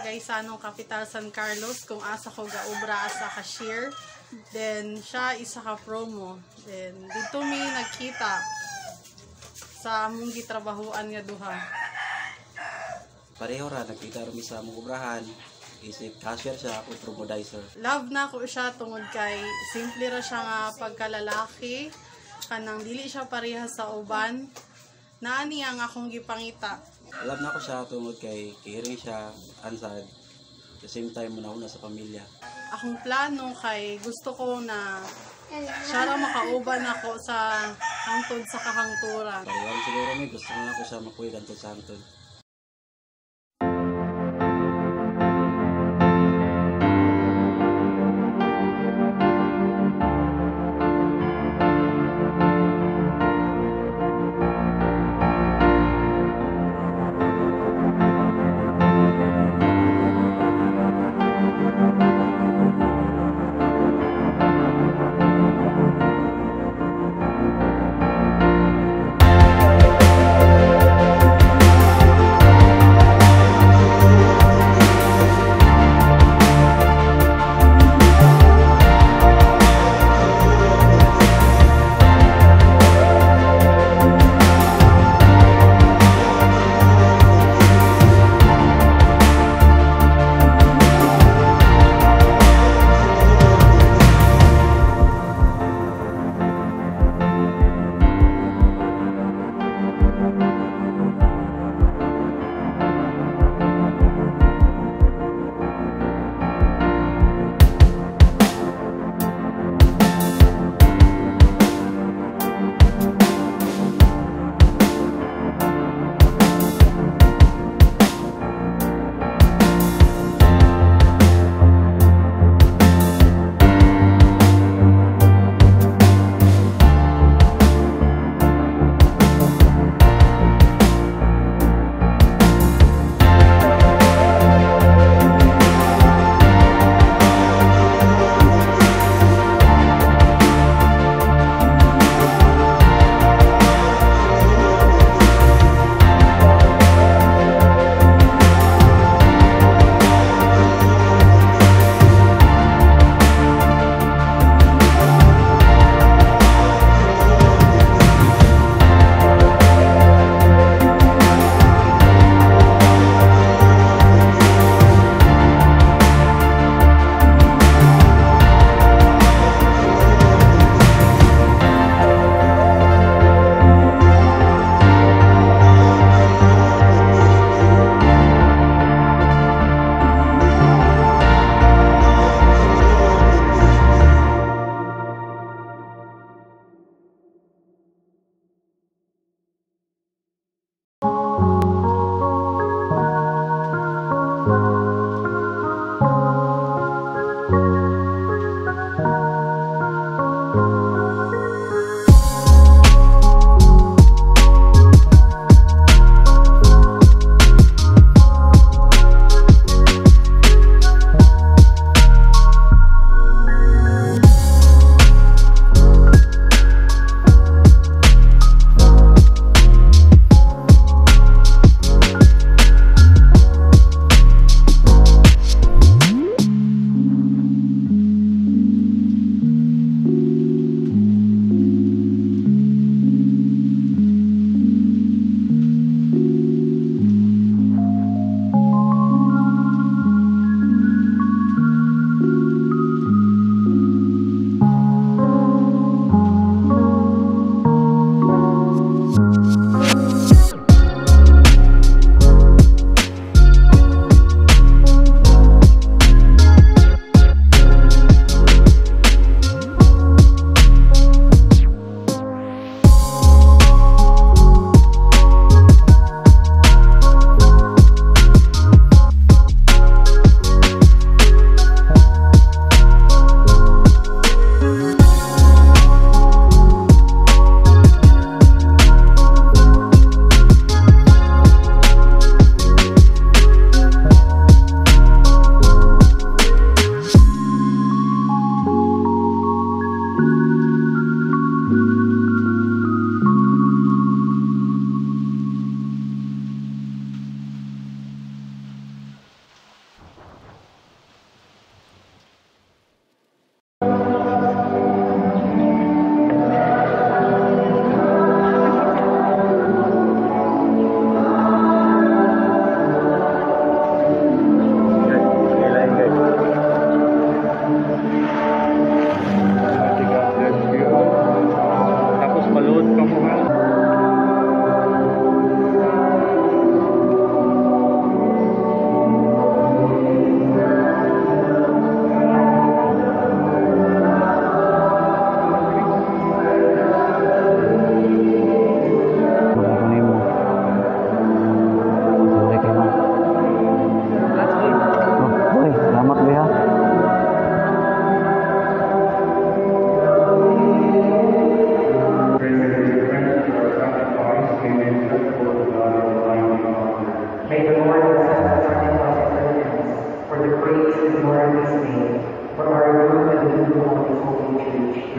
kay Sanong Capital San Carlos kung asa ko gaobra asa cashier. Then siya isa ka promo. Then dito mi nagkita sa among gitrabahuan nga duha. Pareho ra nagkita rin sa among obrahan. Isip cashier siya, ako promodizer. Love na ko siya tungod kay simple ra siya nga pagkalalaki. Kanang dili siya pareha sa uban. Naani ang akong gipangita. Love na ko siya tungod kay caring siya, ansad. At the same time, muna sa pamilya. Akong plano kay gusto ko na siya ra makauban ako sa hangtod sa kahangturan. Parehong siguro may gusto na ko siya makuha ganito sa hangtod.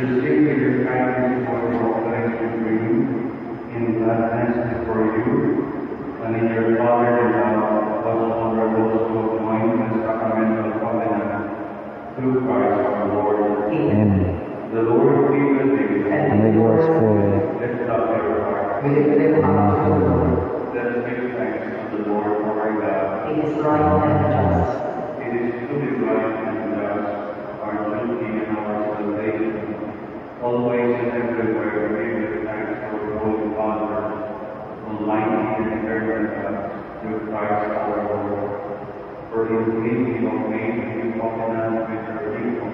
Receive your kindness for your affection for you, in gladness for you, and in your fatherly love, thus honor those who join in the sacramental covenant through Christ our Lord. Amen. The Lord be with you. And with your spirit. Lift up your heart. Let us Let us give thanks to the Lord our God. It is right and just. It is truly right and just, our duty and our salvation. Always and everywhere we give thanks to our Holy Father, Almighty and eternal God, through Christ our Lord. For in him he made a new covenant with our people,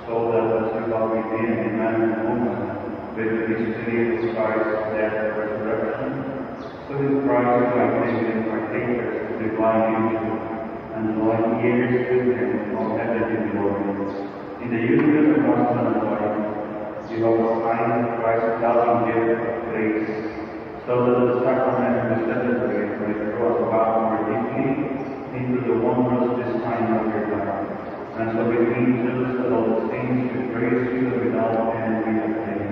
so that as we got within a man and woman, with the mystery of Christ's death and resurrection, so in Christ might make them partakers of divine nature, and join years with him from heaven in glory. In the union of husband and wife, you have assigned Christ's loving gift of grace, so that the sacrament we celebrate may draw us back more deeply into the wondrous design of your life. And so with angels and all the saints we praise you without end we acclaim.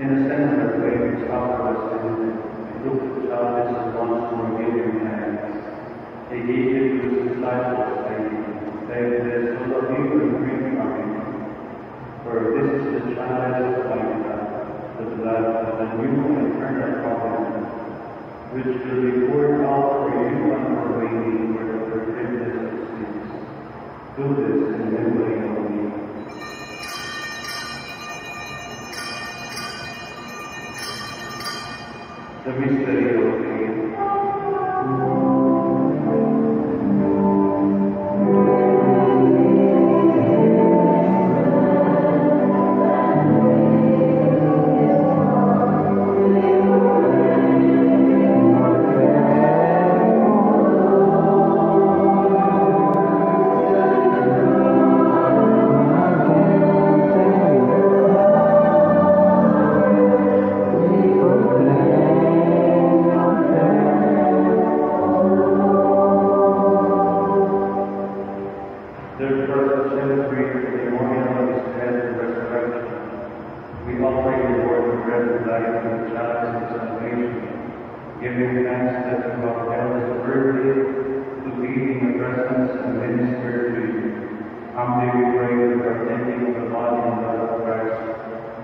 In a similar way, his Father was in he took the chalice and once more giving thanks. He gave it to his disciples, saying, "Take this, all of you, and drink from it. For this is the chalice of my blood, the blood of the new and eternal covenant, which will be poured out for you and for many for the forgiveness of sins. Do this in memory of me." The mystery of faith. Giving thanks that you have held us worthy to be in your presence and minister to you. Humbly we pray that partaking of the body and blood of Christ,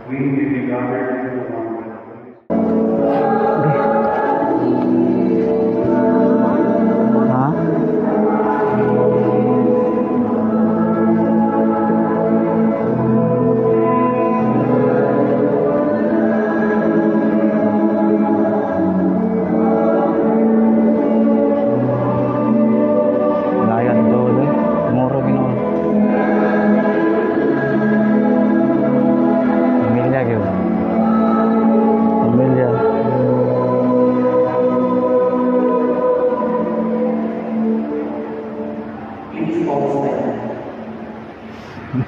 we may be gathered into one with the Let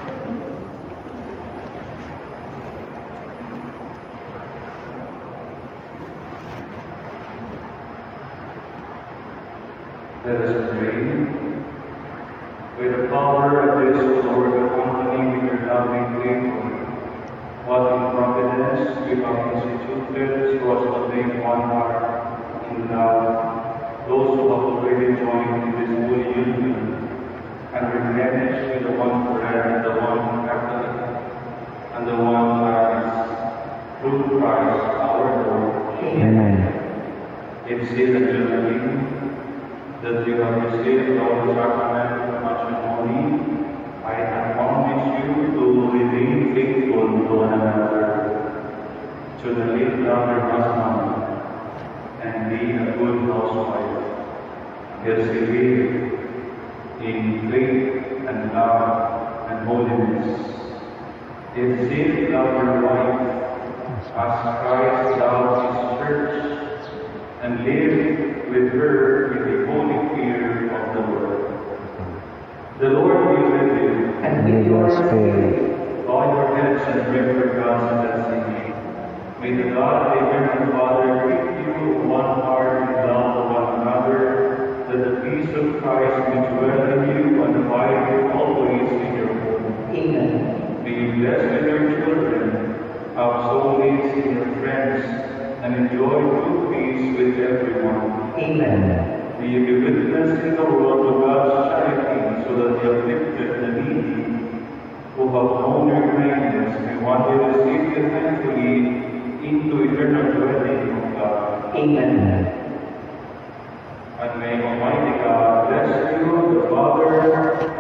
us pray. With the power of this, Lord, accompany with your loving favor, what in providence you have instituted so as to make one heart in love, those who have already joined in this holy union, and replenish with the one bread and the one Catholic, and the one Christ, through Christ our Lord. Amen. In sin and jubilee, that you have received all the sacrament of matrimony, I admonish you to remain faithful to one another, to the late brother husband, and be a good housewife, persevere in faith and love and holiness. In sin, love your wife, as Christ loved his church, and live with her in the holy fear of the Lord. The Lord be with you. And with your spirit. Bow your heads and pray for God's blessing. May the God, the eternal Father, give you one heart in love of one another, that the peace of Christ may dwell in you and abide you always in your home. Amen. May you bless with your children, have solace in your friends, and enjoy true peace with everyone. Amen. May you be witness in the world to God's charity, so that the afflicted, the needy, who have known your kindness, may one day receive you thankfully into eternal dwelling of God. Amen. And may Almighty God bless you, the Father,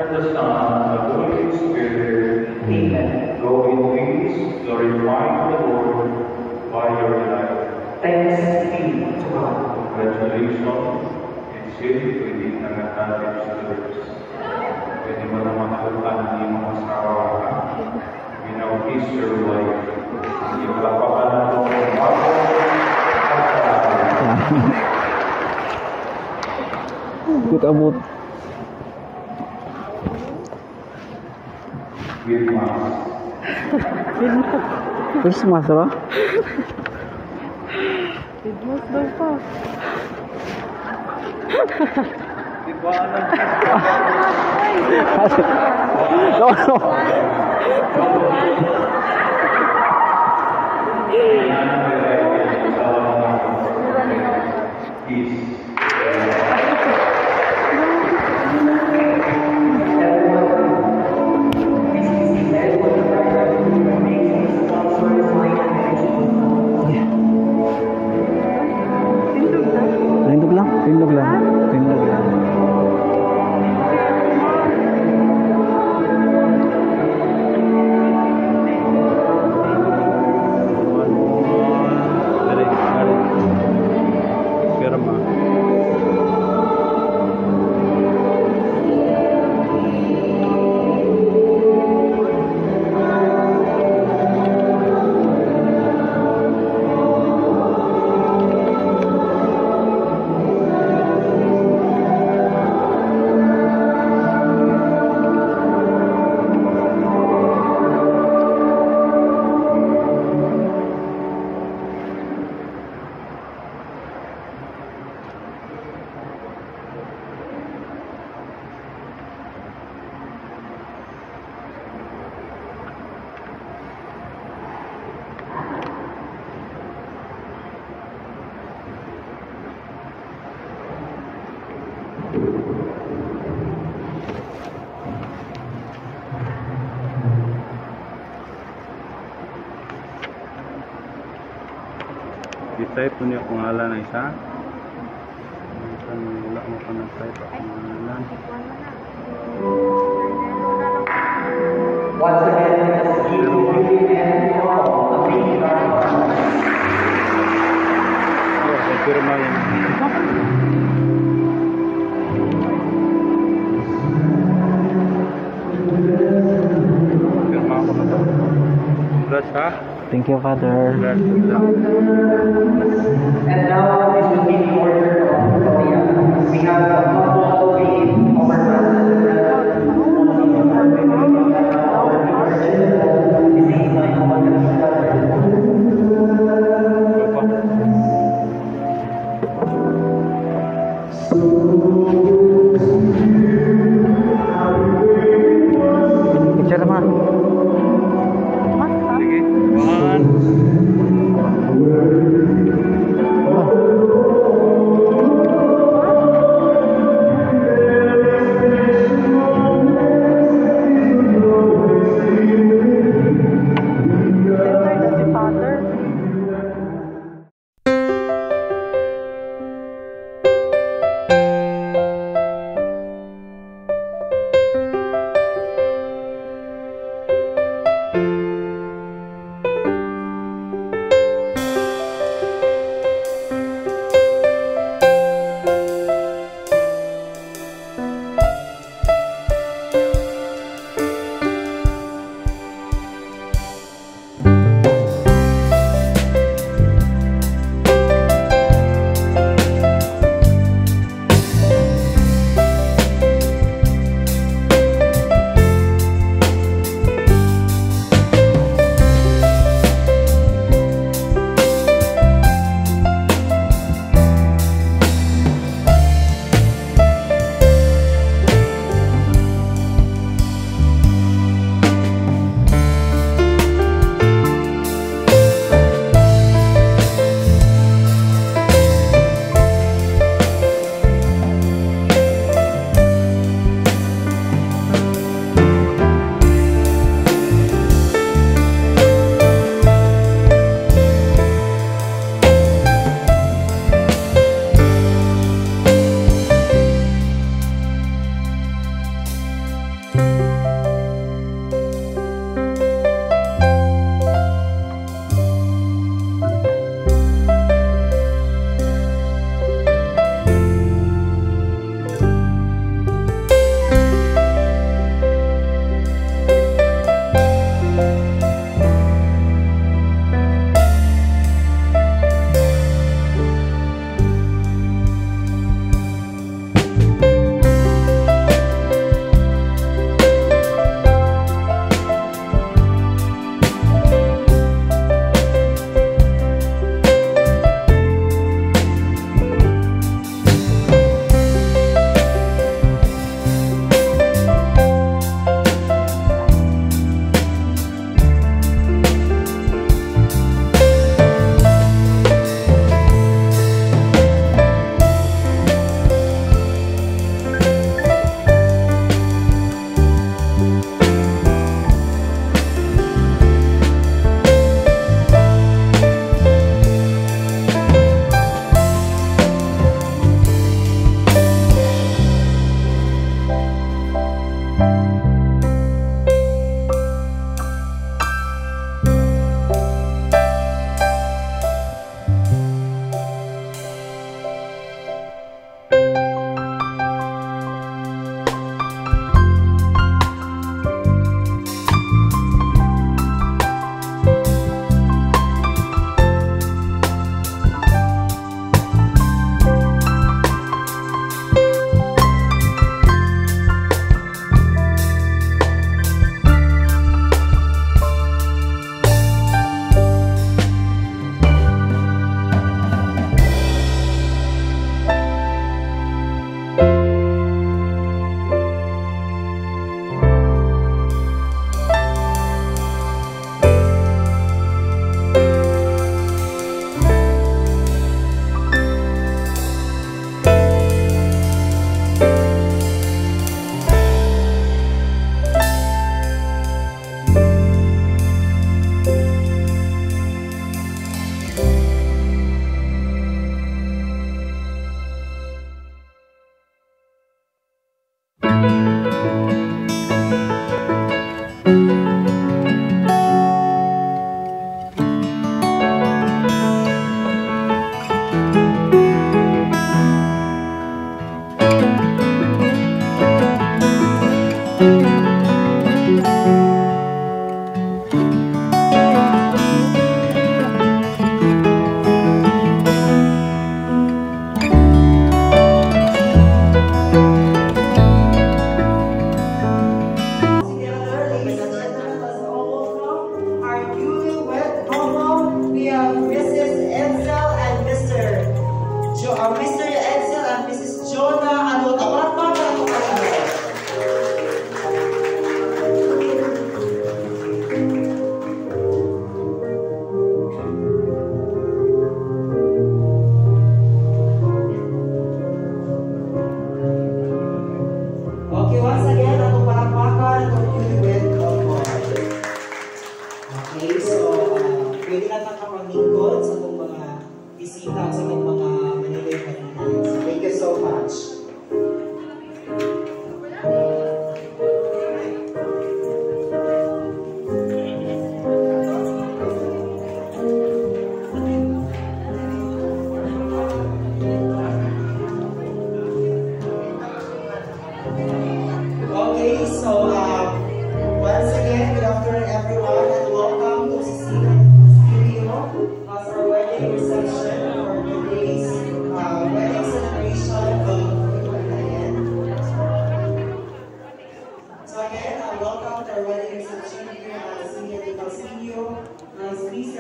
and the Son, and the Holy Spirit. Amen. Go in peace, glorifying the Lord by your life. Thanks be to God. Congratulations. It's really pwede na natin students. Pwede mo naman nakutan ng mga asawa ka. Pinautis your wife. Yung kapakanan mo ng bago. Good about With mass. Christmas, ba? Bidmos daw pa. Diba alam No, no. Peace. Tindog lang, tindog lang, tindog lang. I-type po niya pangalan ng isa. Wala mo pa nag-type ang pangalan. Once again, let's give you and all a big round of applause. Pirma yun. Pirma ako na to. Congrats ha. Thank you, Father. Congrats. And now, this will be the order of Gloria. We have the couple of our brothers and sisters.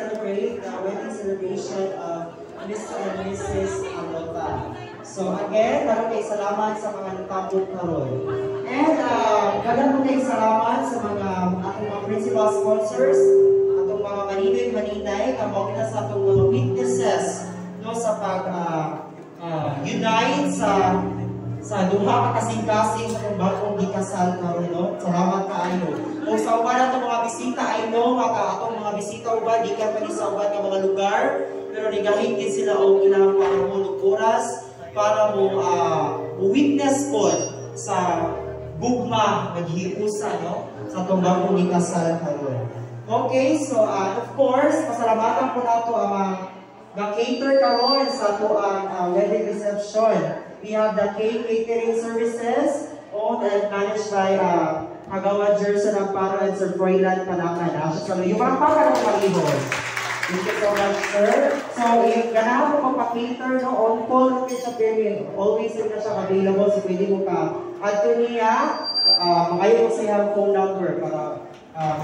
celebrate the wedding celebration of Mr. and Mrs. Alota. So again, daghang kay salamat sa mga nagtabog karon. And daghang kay salamat sa mga atong mga principal sponsors, atong mga maninoy-maninay, kamao na sa atong mga witnesses no sa pag unite sa duha ka kasing-kasing sa itong bagong gikasal karon no. Salamat kaayo. O sa uban atong mga bisita I know atong mga bisita uban gikan pa ni sa uban nga mga lugar pero nigahigit sila og ilang panahon oras para mo witness po sa gugma maghiusa no sa itong bagong gikasal karon. Okay, so of course pasalamatan po nato ang ga-cater karon sa ato ang wedding reception. We have the cake catering services owned and managed by Kagawa Jerson Amparo and Sir Froilan Panakan. So, yung mga pangalang palihon. Thank you so much, sir. So, if ganahan mo magpa-cater, no, on call natin sa period. Always na siya available. So, pwede mo ka add to niya. Makayo mo sa iyang phone number para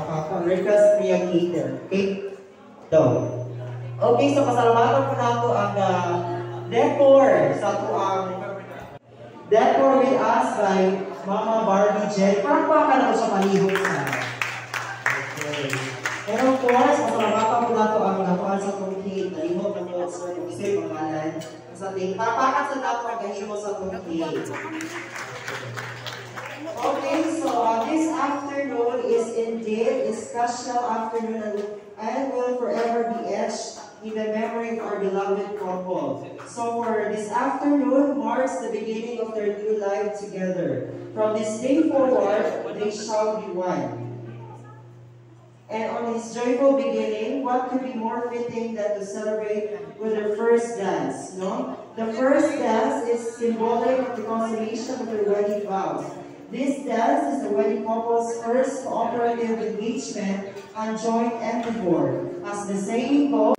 maka-request niya cater. Okay? So, okay, so pasalamatan po nato ang decor sa ito ang decor with us by Mama Barbie Jen. Parang na ko sa palihog sa. Okay. And of course, pasalamatan po nato ang nakuhan sa itong cake. Nalihog na po sa itong isip pangalan. Sa ating papakat sa nato ang gahimo sa itong cake. Okay, so this afternoon is indeed a special afternoon and will forever be etched in the memory of our beloved couple. So for this afternoon marks the beginning of their new life together. From this day forward, they shall be one. And on this joyful beginning, what could be more fitting than to celebrate with their first dance, no? The first dance is symbolic of the consummation of their wedding vows. This dance is the wedding couple's first cooperative engagement and joint endeavor. As the saying goes,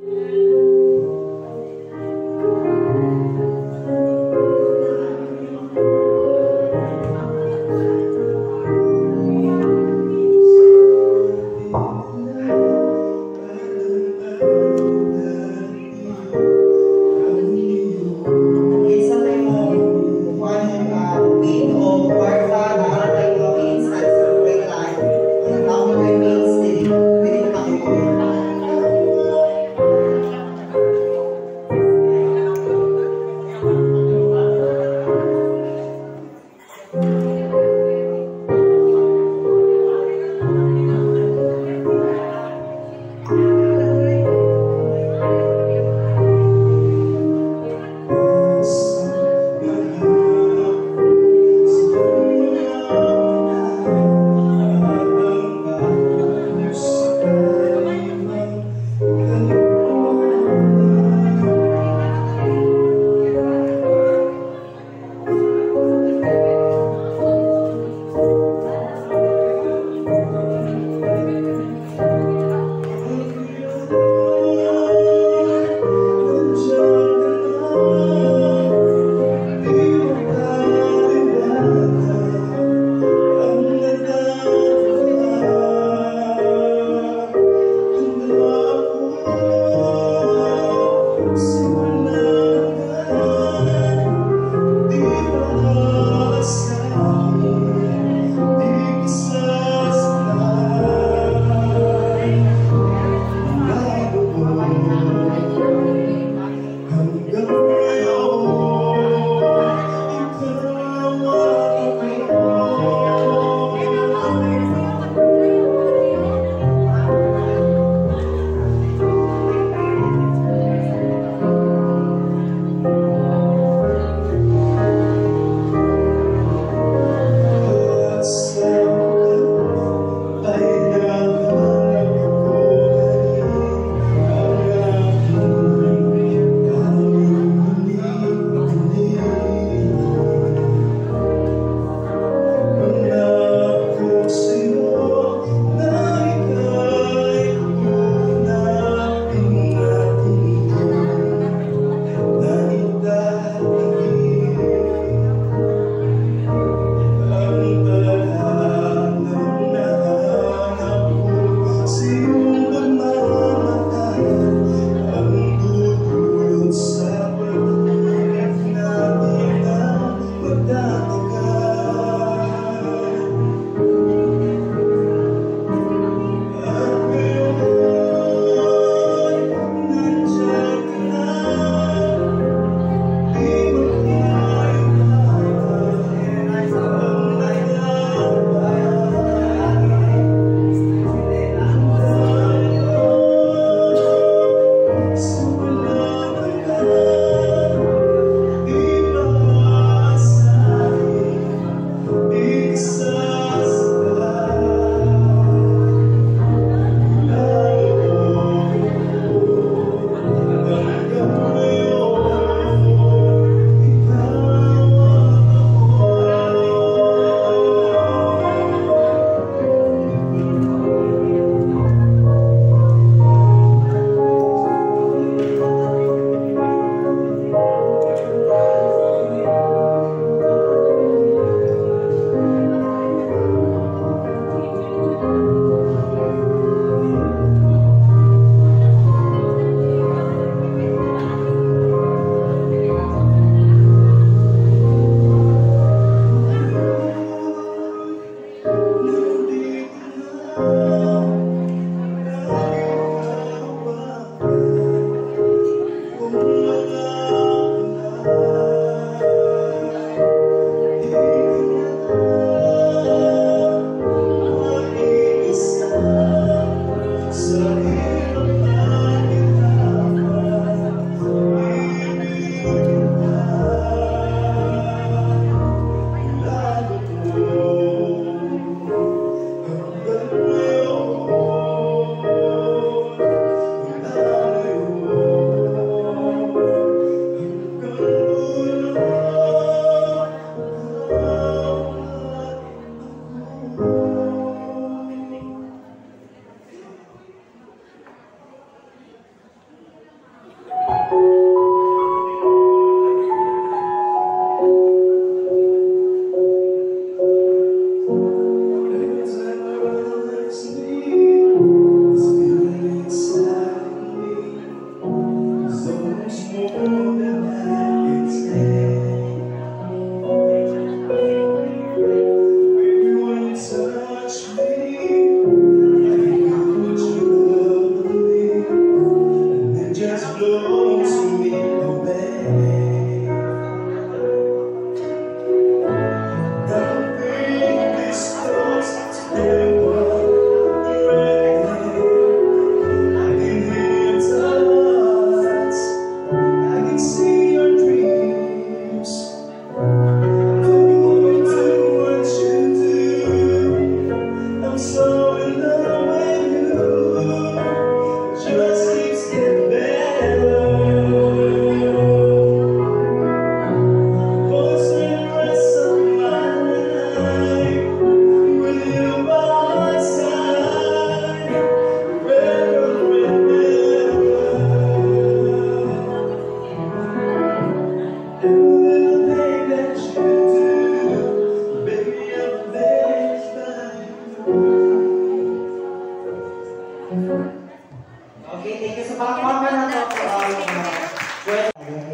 Okay, thank you sa palakpakan na to.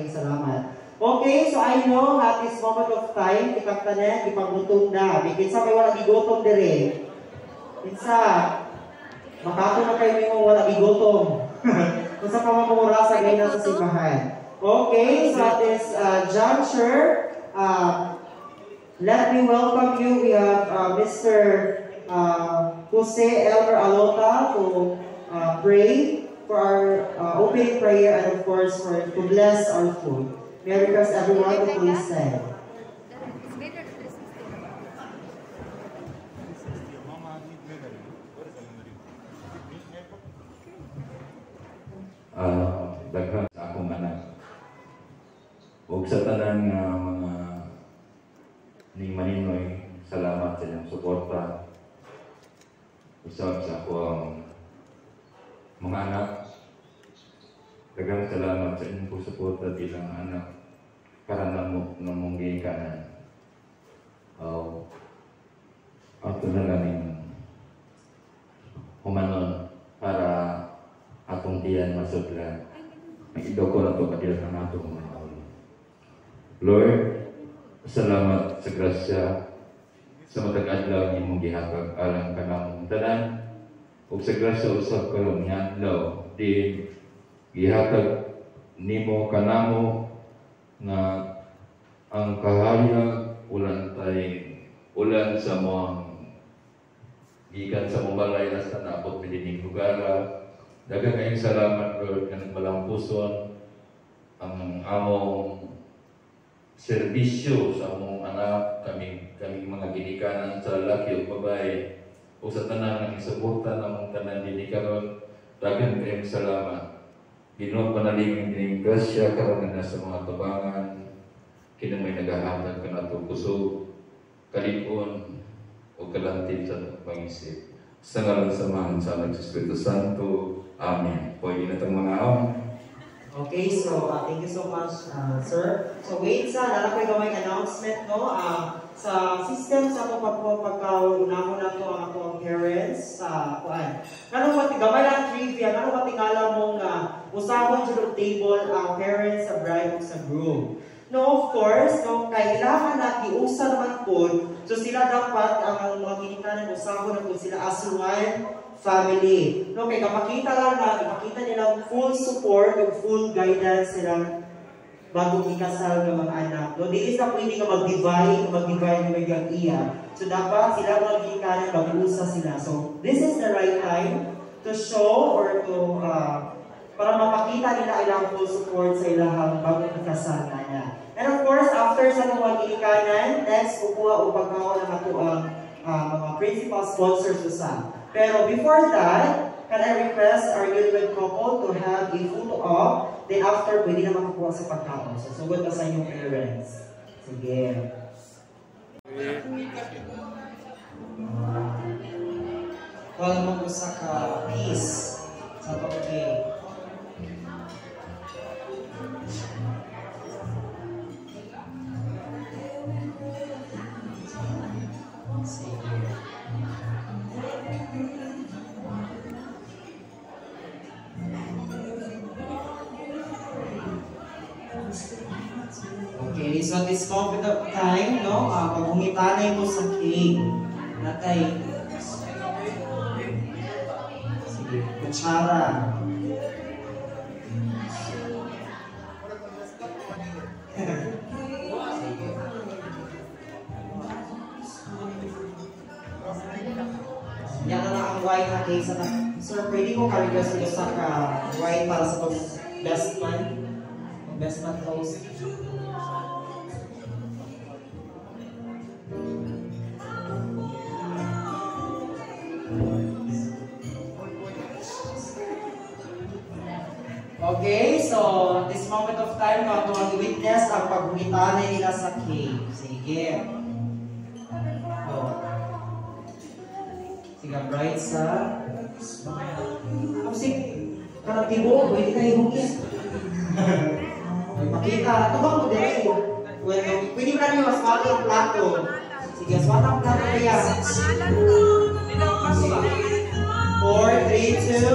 Salamat. Okay, so I know at this moment of time, kita na, ipagutong na. Bigyan sa may wala gigotong dire. Kinsa, makato na kayo may wala gigotong. Kung sa pamamura sa ganyan sa simbahan. Okay, so at this juncture, let me welcome you. We have Mr. Jose Elmer Alota to pray for our opening prayer and of course to bless our food. May I request everyone to please stand. Daghan sa akong anak. Huwag sa tanan nga mga ni Maninoy, salamat sa inyong suporta. Usap sa akong mga anak. Daghang salamat sa inyong suporta bilang anak para namong gikanan. Ato na lang humanon para atong tiyan masudlan. Nag-idaw ko na ito kadila ng atong mga Lord, salamat sa grasya sa matag-adlaw ni mong gihatag alang ka ng tanan ug sa grasya usab karon nga adlaw di gihatag nimo kanamo nga ang kahayag ulan sa mga gikan sa mabalay na sa napot bilining lugar. Daghang kayong salamat Lord nga nagbalampuson ang among serbisyo sa among anak, kami mga ginikanan sa lalaki o babae o sa tanan ng isuporta namong tanan dini karon. Daghang kayong salamat. Ginoo panalingin dining grasya karon na sa mga tabangan kina may nagahatag kanato kusog, kalipon o kalantid sa pangisip. Sa ngalan sa Ama sa Anak sa Espiritu Santo. Amen. Pwede na itong mga Okay, so thank you so much, sir. So wait sa nalakoy gamay announcement no. Sa system sa ato pagkaunahon na to ang ato parents sa kuan. Kano ba gamay lang trivia, kano ba tingala mong usahon sa table ang parents sa bride ug sa groom. No, of course, no, kailangan na iusa naman po. So sila dapat ang mga ginikanan usahon na po sila as one family. No, kaya kapakita lang na, ipakita nilang full support o full guidance silang bagong ikasal ng mga anak. No, di isa pwede ka mag-divide ng mga iya. So dapat sila mga ginikanan, mag-usa sila. So this is the right time to show or to para mapakita nila ilang full support sa ilang bagong ikasal na niya. And of course, after sa mga ginikanan, next kukuha o pagkawa ng ato ang mga principal sponsors sa. Pero before that, can I request our newlywed couple to have a photo op? Then after, pwede na makakuha sa pagkaon. So, sugod na sa inyong parents. Sige. Wala mo ko sa peace sa pag-ibig. Okay, so this moment of time, no, paghumitanay mo sa cake, natay, sige, kutsara. Yan na ang white na cake sa sir, pwede ko ka-request nyo sa white para sa best man host. Okay, so at this moment of time, kung mag-witness ang paghumitanay nila sa cake. Sige. Sige, bright sa... Sige, karatibo, pwede kayo hugin. Makita, tubang mo din. Pwede ka rin aswat ang plato. Sige, aswat ang plato kaya. 4, 3, 2.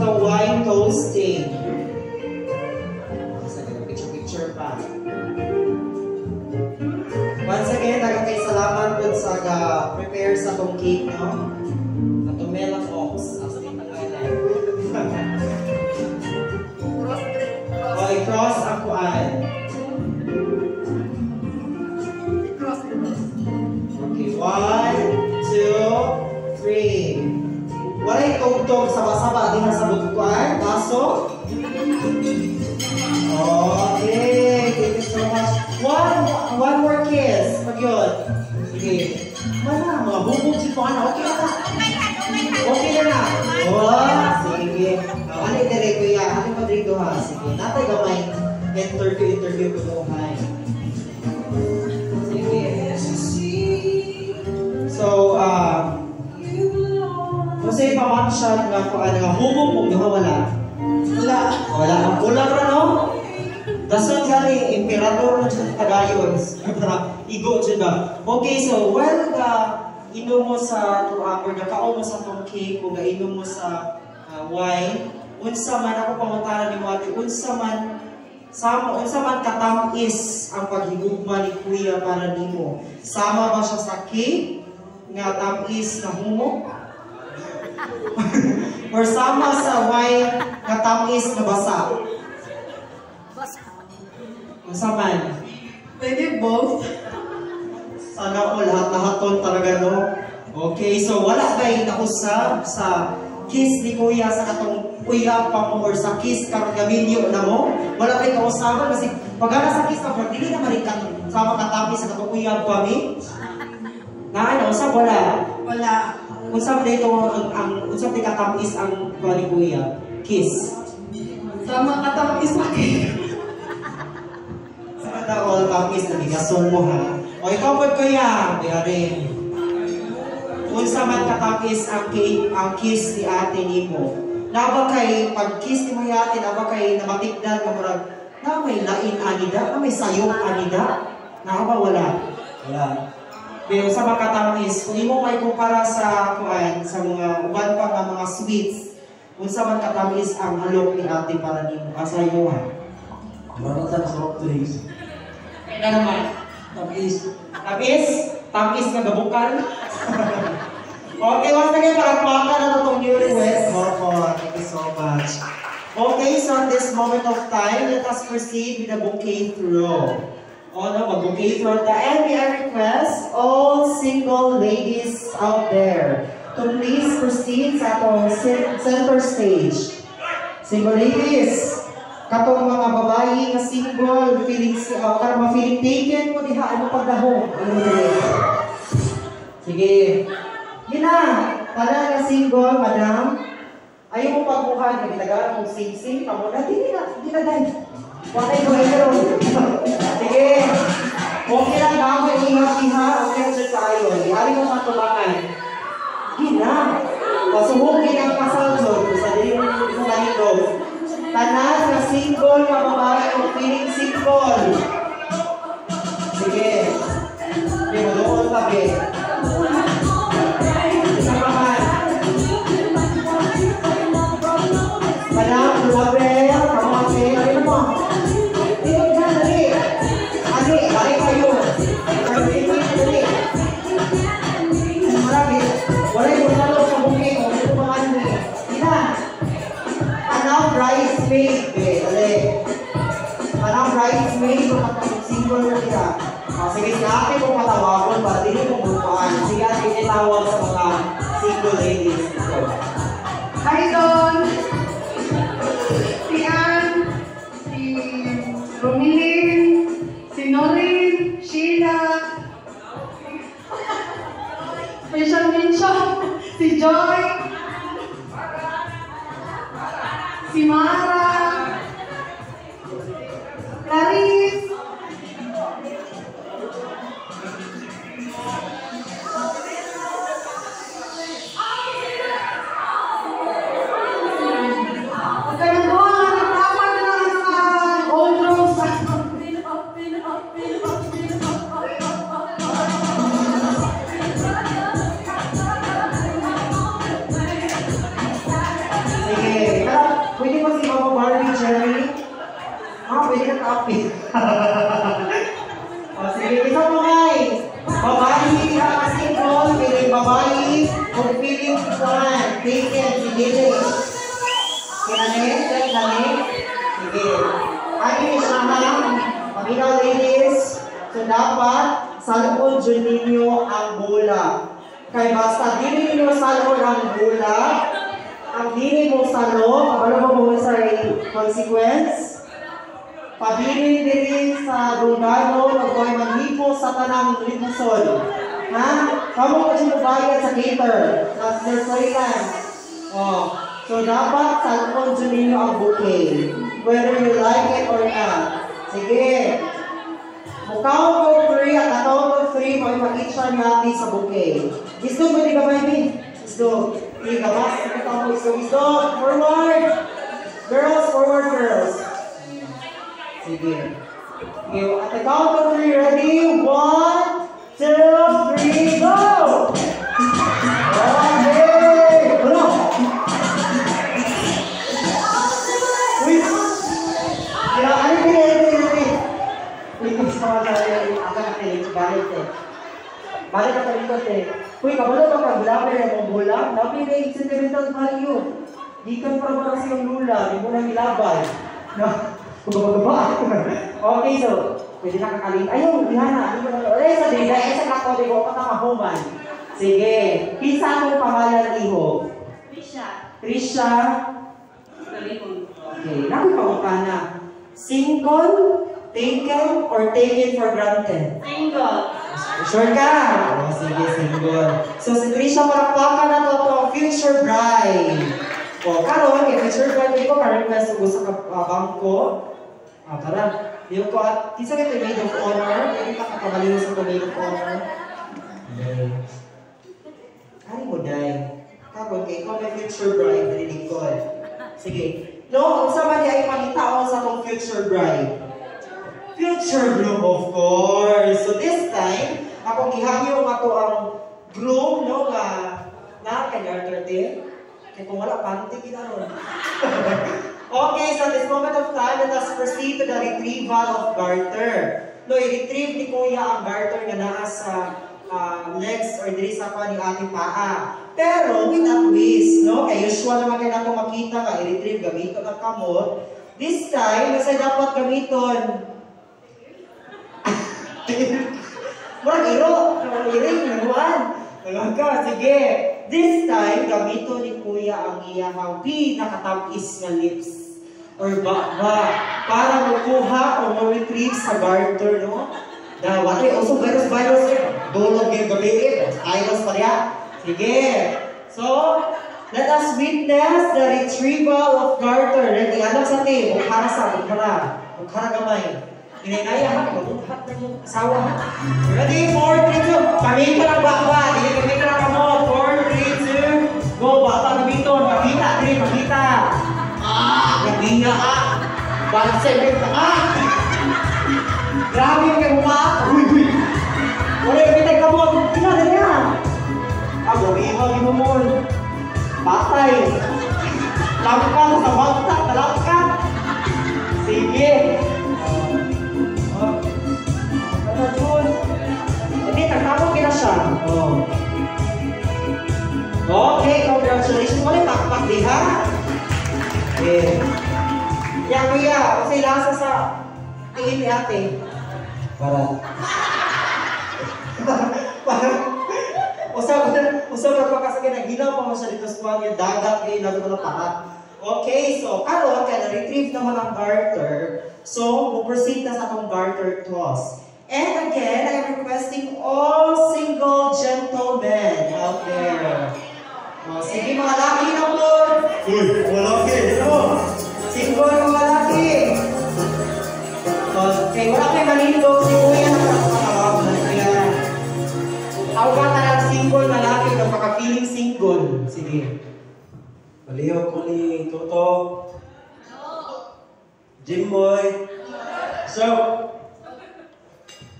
atong wine toasting. Picture pa. Once again, kay salamat po sa prepare sa atong cake, no? Atong melon ox. As in pangalan. O, i-cross ang kuan. Okay, 1, 2, 3. Walay tugtog sama-sama din sa butuan. Baso. Okay, thank you so much. One more kiss. Pag yun. Sige. Wala, mga bubog si Juana. Okay na. Okay na na. Oh, sige. Ano yung dire kuya? Ano yung madrito ha? Sige. Natay gamay. Interview ko doon. So, kasi pamansyad nga kung ano, hubog mo, di ba wala? Wala. Wala. Ang kulang ra, no? Dasan gani, emperador na siya tagayon. Igo siya ba? Okay, so, well, inom mo sa or nakaon mo sa itong cake, kung inom mo sa wine, unsa man, ako pangutana ni Mati, unsa man katamis ang paghigugma ni Kuya para nimo. Sama ba siya sa cake nga tamis na humo? Or sama sa wine nga tamis na basa? Unsa man? Pwede both. Sana ko lahat-lahaton talaga, no? Okay, so wala kay nausab sa kiss ni Kuya sa katong uyab pa mo or sa kiss karong gaminyo na mo? Wala kay kausaban kasi pagana sa kiss ka, dili na marikan sama katamis sa katong uyab pa mi? Na usab wala. Wala. Usab dito ang usab di katamis ang kuha ni Kuya. Kiss. Sama katamis pa kayo. Sa all tamis na bigason mo ha. O ikaw po Kuya, rin. Unsa man katamis ang kiss ni ate nimo. Naba kay pag-kiss ni mo ate, naba kay namatikdan nga murag na may lain anida, na may sayop anida. Naba wala. Wala. Pero sa mga katamis, kung imo may kumpara sa kuan sa mga uban pa nga mga sweets, unsa man katamis ang halok ni ate para nimo asa iyo ha. Meron tayo sa rock trees. Kaya naman, tamis nga gabukal. Okay, once again, palakpakan na itong new request. Thank you so much. Okay, so at this moment of time, let us proceed with the bouquet throw. Mag-bouquet throw. And may I request all single ladies out there to please proceed sa atong center stage. Single ladies, katong mga babae na single, feeling taken mo diha, ano pagdahong? Sige. Gina, pala na single, madam. Ayaw mo pagbuhan, nagitagaan kung sing-sing, pamuna, di na dahil. Wakay ko ito. Sige. Okay lang gamay, iha-iha, okay lang siya tayo. Ihari mo sa tulangan. Gina. Pasuhugin ang pasalsod, sa din yung nalito. Tanan na single, kababae, kung feeling single. Sige. Sige, madoon tabi. Madam, luwabe, kamase, ano mo? Dito ka, dali. Adi, balik kayo. Dali. Marami. Wala yung lalo sa bukit. Ito mga ano eh. Ina. Anaw bridesmaid. Dali. Anaw bridesmaid. Single na sila. Sige, si ate kong matawagon para dili kong bukuan. Sige, ate itawag sa mga single ladies. Hi, Don! Si Ann, si Romilin, si Norin, Sheila, special mention, si Joy, si Mara, Clarice, kape. O sige, isa po guys. Babae, single, feeling babae, kung feeling fun, taken, sige. Kinanin, kinanin. Sige. Ayun siya ha. Paginaw ladies. So dapat, salpon dyan ninyo ang bola. Kaya basta dili ninyo salpon ang bola, ang dili mo salo, kabalo mo sa consequence. Pabili din sa Dungano, pagkaway maghipo sa tanang lipuson. Ha? Kamu ko siya bayad sa cater. Sa nurseryland. Oh. So, dapat salpon dyan ninyo ang bouquet. Whether you like it or not. Sige. Mukhaw ko free at ataw ko free mag-i-try natin sa bouquet. Gusto mo di ka baby? Gusto. Hindi ka ba? Gusto. Forward. Girls, forward girls. Sige. Okay, at the count of 3, ready? 1, 2, 3, go! Okay! Wala! Uy! Ano pinili? Please, mga tayo. Ako natin, balik eh. Balik ka talikot eh. Uy, kabalo ka kaglabi na mong bola. Napili, sentimental value. Di ka para para siyang lula. Di mo nang ilabay. No? Okay, so, pwede na kakalit. Ayun, Diana. Ay, sa dila, sa kakode ko, patamahuman. Sige. Pisa akong pangalan, iho. Trisha. Okay, nakipagkana. Single, taken, or taken for granted? Single. Sure ka? Oh, sige, single. So, si Trisha, palakpakan na to future bride. O, karon, kay future bride ko, ka-request ko sa bangko. Tara. Yung ko at isa ka maid of honor. Hindi ka kapagaliw sa maid of honor. Ano mo, Day? Kapag kay ikaw may future bride, narinig ko. Sige. No, ang sama niya ay pangitaon sa itong future bride. Future groom, of course. So this time, akong gihangyo nga to ang groom, no, na kanyar 13. Kaya kung wala, panty kinaroon. Okay, so at this moment of time, let us proceed to the retrieval of garter. No, i-retrieve ni Kuya ang garter na naa sa legs or diri sa ni ating paa. Pero with a twist, no? Kaya usual naman kayo natin makita nga, i-retrieve gamiton ang kamot. This time, kasi dapat gamiton. Murang iro, iring, naguan. Talaga, sige. This time, gamito ni Kuya ang iyahang pinakatamis na lips or bakba para makuha o ma-retrieve sa garter, no? Dahil wala yung also virus, dolog yung gabiin, virus pa rin. Sige. So, let us witness the retrieval of garter. Ready? Alam sa atin, bukhara sa, bukhara gamay. Inenaya ha, magughat na yung asawa ha. Ready? 4, 3, 2. Kamita ng bakba. Hindi kamita ng kamot. 4, 3, 2. Go, bata na biton. Pakita, 3, pakita. Gabinya ha. Balik sa ibig ka. Grabe yung kayo ma. Uy. Wala yung kitay kamot. Tingnan na niya. Gabiha, ginumol. Patay. Langkang sa bagta. Talangkang. Sige. Hindi, tagtapos kina siya. Okay, congratulations. Wala takpak di ha? Okay. Yan kuya, kasi lasa sa tingin ni ate. Usap na pagkasagin na ginaw pa mo siya dito sa kuwan yung dagat kayo na ito pahat. Okay, so karon kaya na-retrieve naman ang garter. So, we'll proceed na sa itong garter toss. And again, I'm requesting all single gentlemen out there. Sige mga laki na po. Uy, malaki. Single mga laki. Okay, wala kayo manilog. Si Kuya na tawag ka ng single na laki na maka-feeling single. Sige. Baliw ko ni Toto. Jimboy. So,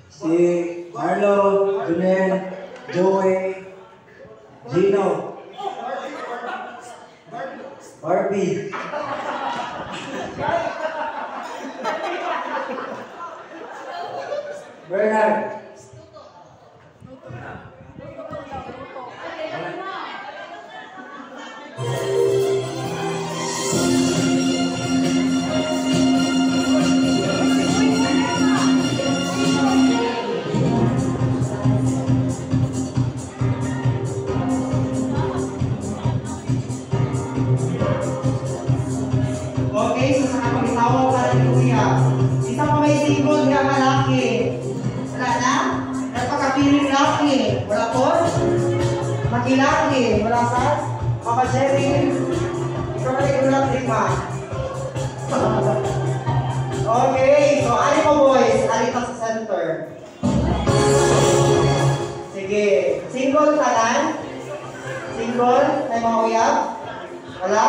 si Marlo, Junen, Joey, Gino, Barbie. Bernard. Okay, so sa kapag-isawa para ni Kuya. Isa pa may single nga malaki. Wala na? Nagpakapiling laki. Wala po? Makilaki. Wala sa? Papa Jerry. Ikaw na ikaw lang lima. Okay, so ali mo boys. Ali pa sa center. Sige. Single tanan? Single? Ay mga uyab? Wala?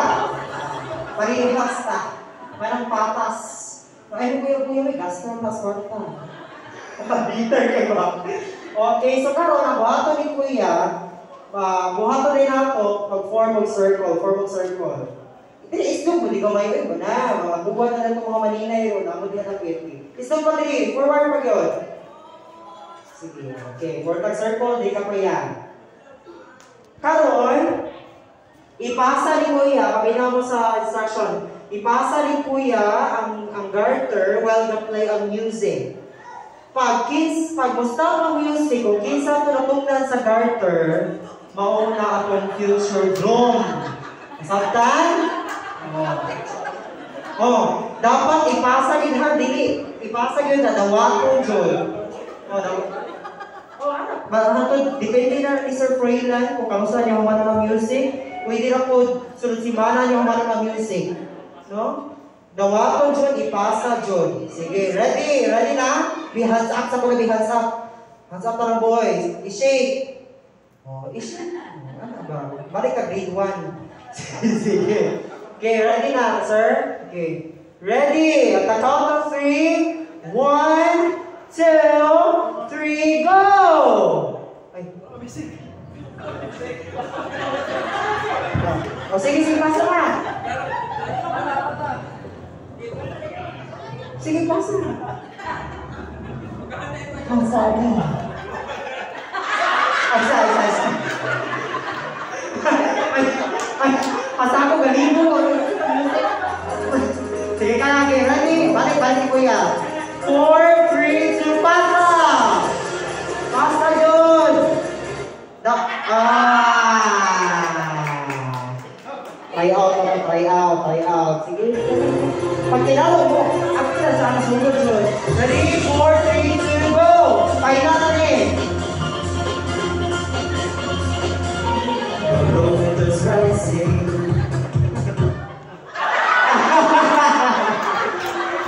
Parihas ta. Manang patas. Ay, kuya, may gas na paswarta. Bitter kayo ba? Okay, so karon ang buhaton ni Kuya, buhaton rin nato, mag-form of circle. Ito, islog mo, di ka may iba na. Mga buwan na lang itong mga maninay ron, ako di na pwede. Islog pa rin, forward pa yun. Sige, okay. Forward mag-circle, di ka pa yan. Karon, ipasa ni Kuya, kabina mo sa instruction, ipasa ni Kuya ang garter while na-play ang music. Pag mustang ang music, kung kinsa ito natungnan sa garter, mauna atong future drum. Sabtan? Dapat ipasa yun ha, dili. Ipasa yun na dawaton yun. Depende na ni Sir Freyland kung kamusta niya humana ng music. Pwede na po sunod si Mana niya humana ng music. No? Dawaton dyan, ipasa dyan. Sige, ready? Ready na? Be hands up sa mga, be hands up. Hands up na ng boys. I-shake. I-shake. Ano ba? Balik ka, grade 1. Sige. Okay, ready na, sir? Okay. Ready? At the count of 3. 1, 2, 3, go! Ay, sige. Sige, pasa na. Sige, pasa na. Ang sabi. Asa ako galino. Sige ka na, okay, ready? Balik, Kuya. 4, 3, 2, pasa! Pasa yun! Try out. Sige. Pag tinalo mo, ako na sana sunod. Ready? 4, 3, 2, go! Paina na rin. Barometers rising.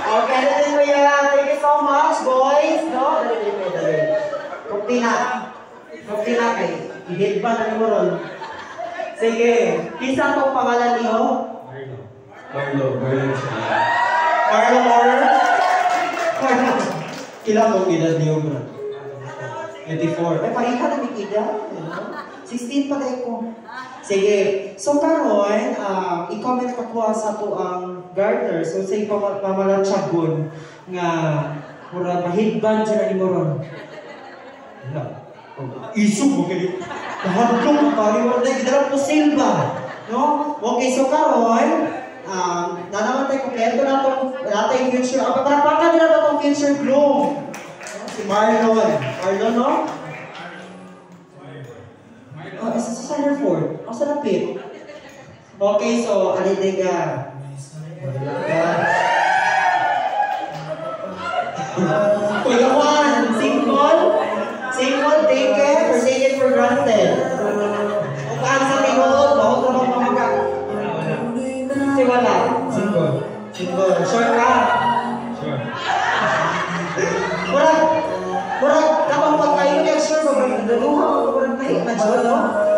Okay, natin mo yan. Thank you so much, boys. No? Dali. Kupti na kay. I-hit ba na mo ron? Sige. Kisa itong pangalan niyo? Carlo Moore? Kailan itong edad niyo, bro? 24. Ay, parita na may edad. 16 pa tayo ko. Sige. So, karon, ikaw may nakakuha sa ito ang garter. So, sa pamalatsyagon nga mura mahidban dyan ni Moron. Wala. Isog mo kayo. Nahadlong pa. Wala na gidarap mo silba. No? Okay, so karon, nanaman tayo kompleto na itong tayong future. Pagparapakan nila na itong future gloom. Si Marlon. Marlon, no? Isa sa Centerford. Ako sa lapit. Okay, so, Alidega. Kuya Juan, single, take it or take it for granted. Kung kaan sa tingod, bawag na bang mamaga? Kasi wala. Single. Sure ka? Sure. Murag, kapag pagkayo niya, sure ba? Daluha mo ba ng tayo?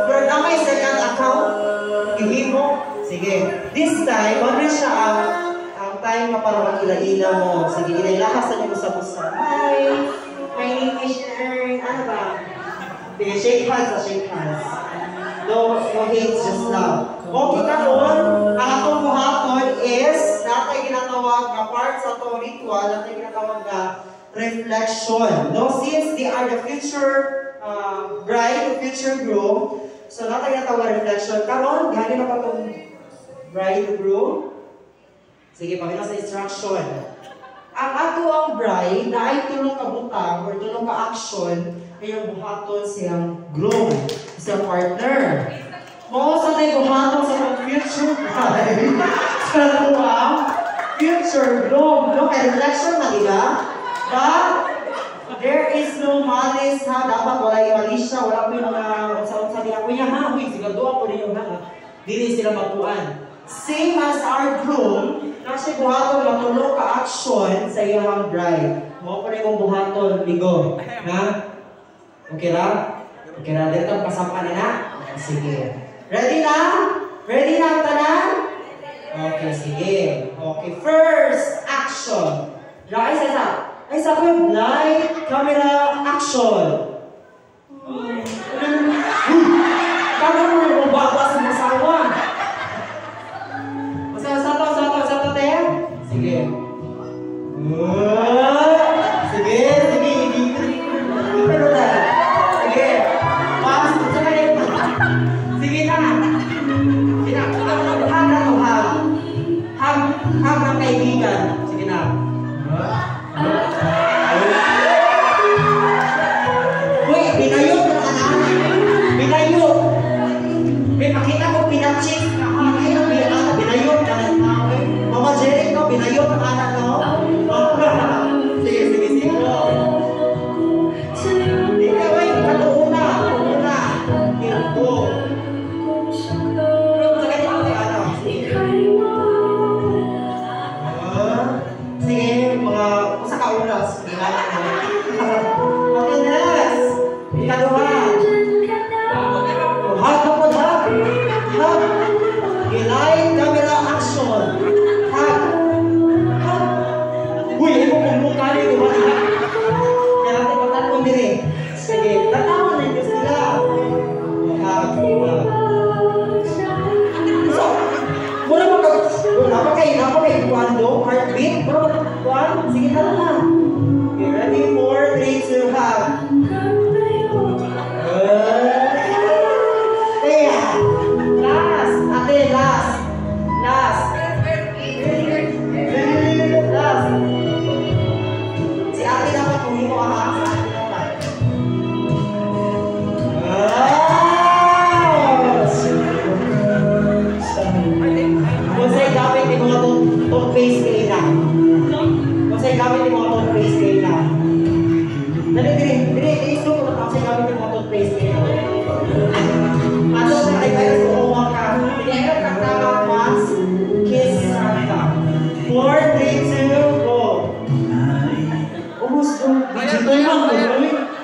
Pero na may second account, ihimo. Sige. This time, wag na siya ang time na para mag-ila-ila mo. Sige, ilahas na niyo sa busa. Hi! My name is Sharon. Ano ba? Sige, shake hands. No hate, just love. Okay, karon, ang atong buhaton is natay ginatawag na part sa itong ritual, natay ginatawag na reflection. No, since they are the future bride, the future groom, so natay natawag reflection. Karon, gani na pa itong bride to groom. Sige, panginoon sa instruction. Ang ato ang bride na ay tulong ka butang or tulong ka action kayong buhaton siyang groom, siyang partner. Mo sa tayo buhaton sa future bride. Sa tuwang future groom. No, kay reflection na, diba? But there is no malice ha. Dapat wala yung malisya, wala po yung mga unsa-unsa niya. Kuya ha, siguraduhan po ninyo ha. Dili sila magpuan. Same as our groom, na siya buhaton matulog ka action sa iyang bride. Mo pa rin mong buhaton, ligo. Ha? Okay ra? Okay ra? Dito pasampan na na? Sige. Ready na? Ready na ang tanan? Okay, sige. Okay, first action. Dra, ay sa ko, light, camera, action. Kaya mo rin mababa sa masawa. Masawa, te? Sige. Sige. Pero na. Sige. Pas, sige na. Hag ng kaibigan. Sige na. Uy, binayot ng anak. Binayot. Pinakita ko pinachik. Binayot ng anak. Mama Jerry, no? Binayot ng anak, no? Sige. Hindi ka, uy. Una. Go. Sige, mga usa ka oras. Okay, next. Ikaduha. Hug po, hug. Light, camera, action. Hug. Uy, ay mo kung mukha rin, diba? Kaya natin pagtatong din eh. Sige, tatawa na ito sila. Hug. So, muna napakay kuando, heartbeat, bro. Sige na lang. Okay, ready? 4, 3, 2, hug. Last. Ate, last. Si ate dapat kumiko ha. Si ate dapat. Kung sa'y gamit yung mga toothpaste kayo na. Dili, gusto ko na sa'y gamit yung mga toothpaste kayo na. Ato na kayo sa uwang ka. Hindi ka kaktawa, mas kiss ka. 4, 3, 2, go. Gusto. Dito lang.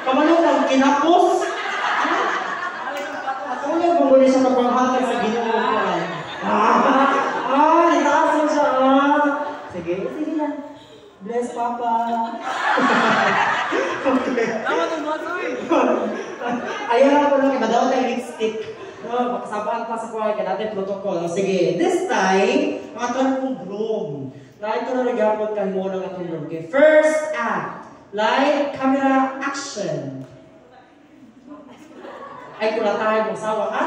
Kamalong lang kinapos. Tulog mo muli sa pagpanghatag sa ginuupan. Itaas mo siya. Sige lang. Bless, Papa. Okay. Ayaw lang ko lang. Ibadaw tayo lipstick. Makasabaan pa sa kuha. Kaya natin protocol. Sige. This time, mga tanong groom. Lahat ko na nag-apot kan mo ng atong groom. Okay. First act. Light, camera, action. Ay, kula tayo. Magsawa ka?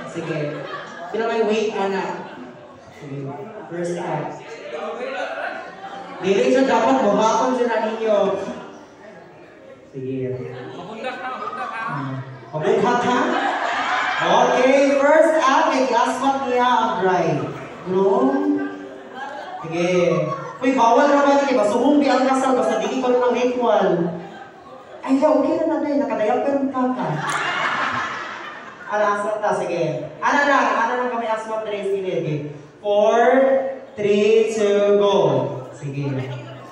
Sige. Pinamay wait, anak. Sige. First act. Dili siya dapat buhaton siya na ninyo. Sige. Mabungkat ha? Okay, first act, may asmat niya ang bride. Groom. Sige. Uy, bawal naman yun. Basubong di ang kasal, basta di ikaw ng ritual. Ay, okay na natin. Nakadayal ka ng kaka. Asmat na, sige. Ana lang kami asmat na rin sige. 4, 3, 2, go. Sige.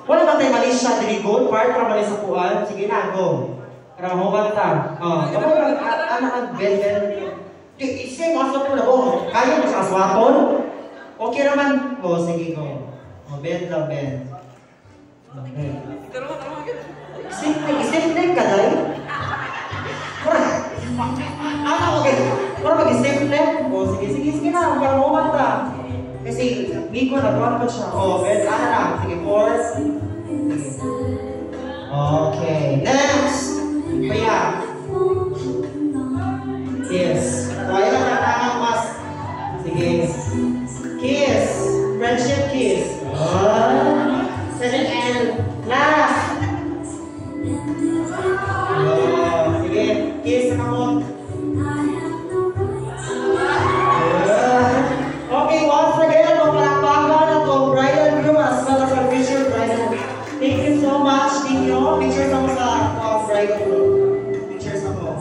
Wala ba tayo mali siya, dili good part para mali sa puan? Sige na, go. Para mahubat ta. Kapag anak bel. Sige, masok mo na, go. Kaya mo sa aswaton? Okay naman. Go, sige, go. Bend lang, bend. Isip-isip ka, day? Okay. Para mag-isip-isip? Sige na, para mahubat ta. Kasi, Miko, nagkaroon ko siya. Bend, ana lang. Sige, 4. Okay, next. Kuya. Kiss. Kaya lang nakakang mas. Sige. Kiss. Friendship kiss. Second and last. Sige. Kiss sa kamot. Okay, once again, palakpakan at ang bride and groom as well as our future bride and groom. Thank you so much, Ninyo. Pictures ako sa bride and groom. Pictures ako.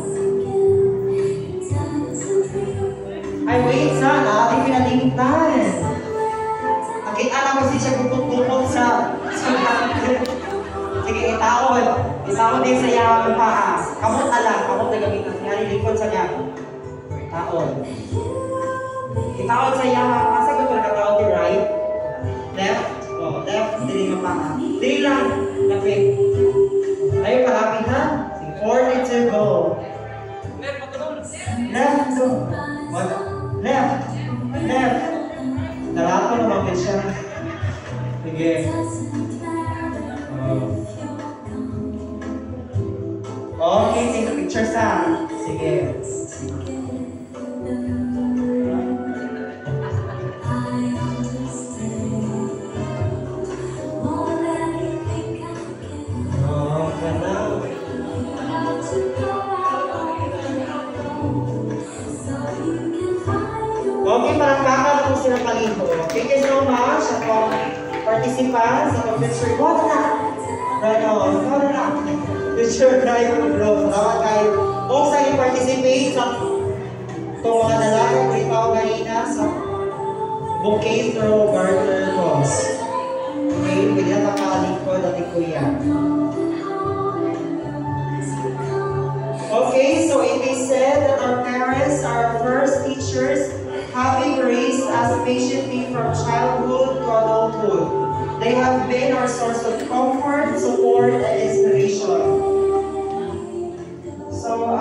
Ay, wait, sana. Ating pinalintan. Nakita na ko siya bukod-bukod sa sige, itaon. Itaon din sa iyang paa. Kamot na lang. Kamot na gamitan. Yan, ilikod sa niya. Itaon. Itaon sa iyang asa ko ito nakataon di right? Left? Oh, left. Dili nga paa. Dili lang. Lapit. Ayaw palapit ha? 42, go. Left, go. Left. Left. Nalato naman siya. Sige. Okay, take a picture sa. Sige. Okay, palakpakan po sila palito. Thank you so much sa participants sa picture. Wala na! Wala na! Picture drive ko bro. Salamat kayo. Kung saan i-participate sa itong mga dalaga ko ikaw kanina sa bouquet throw garter toss. Okay, pwede na makalikod at ikuya. Okay, so it is said that our parents are our first teachers, having raised us patiently from childhood to adulthood. They have been our source of comfort, support, and inspiration. So,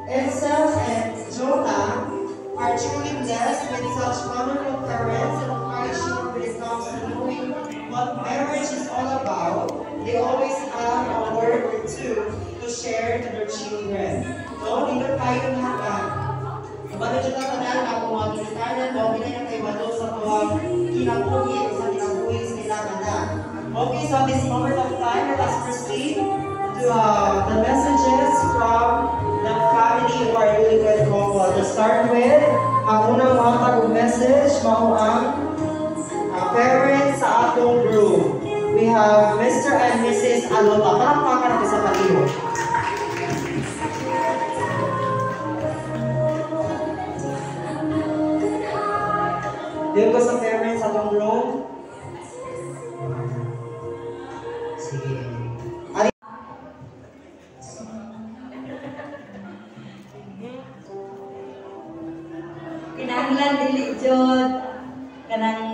Elsa and Jonah are truly blessed with such wonderful parents and affection when it comes to knowing what marriage is all about. They always have a word or two to share to their children. So, dito tayo naman. Bato siya tatandaan ako mga kinitanan, o ginayang kayo bato sa tuwang kinabuhi o sa kinabuhi sa kailangan. Okay, so at this moment of time, let us proceed to the messages from the family who are doing with couple. To start with, ang unang matag message, mao ang parents sa atong group. We have Mr. and Mrs. Alota. Palakpakan natin sa paliho. Dito ko sa parents sa atong group. Sige. Kinahanglan dili jud kanang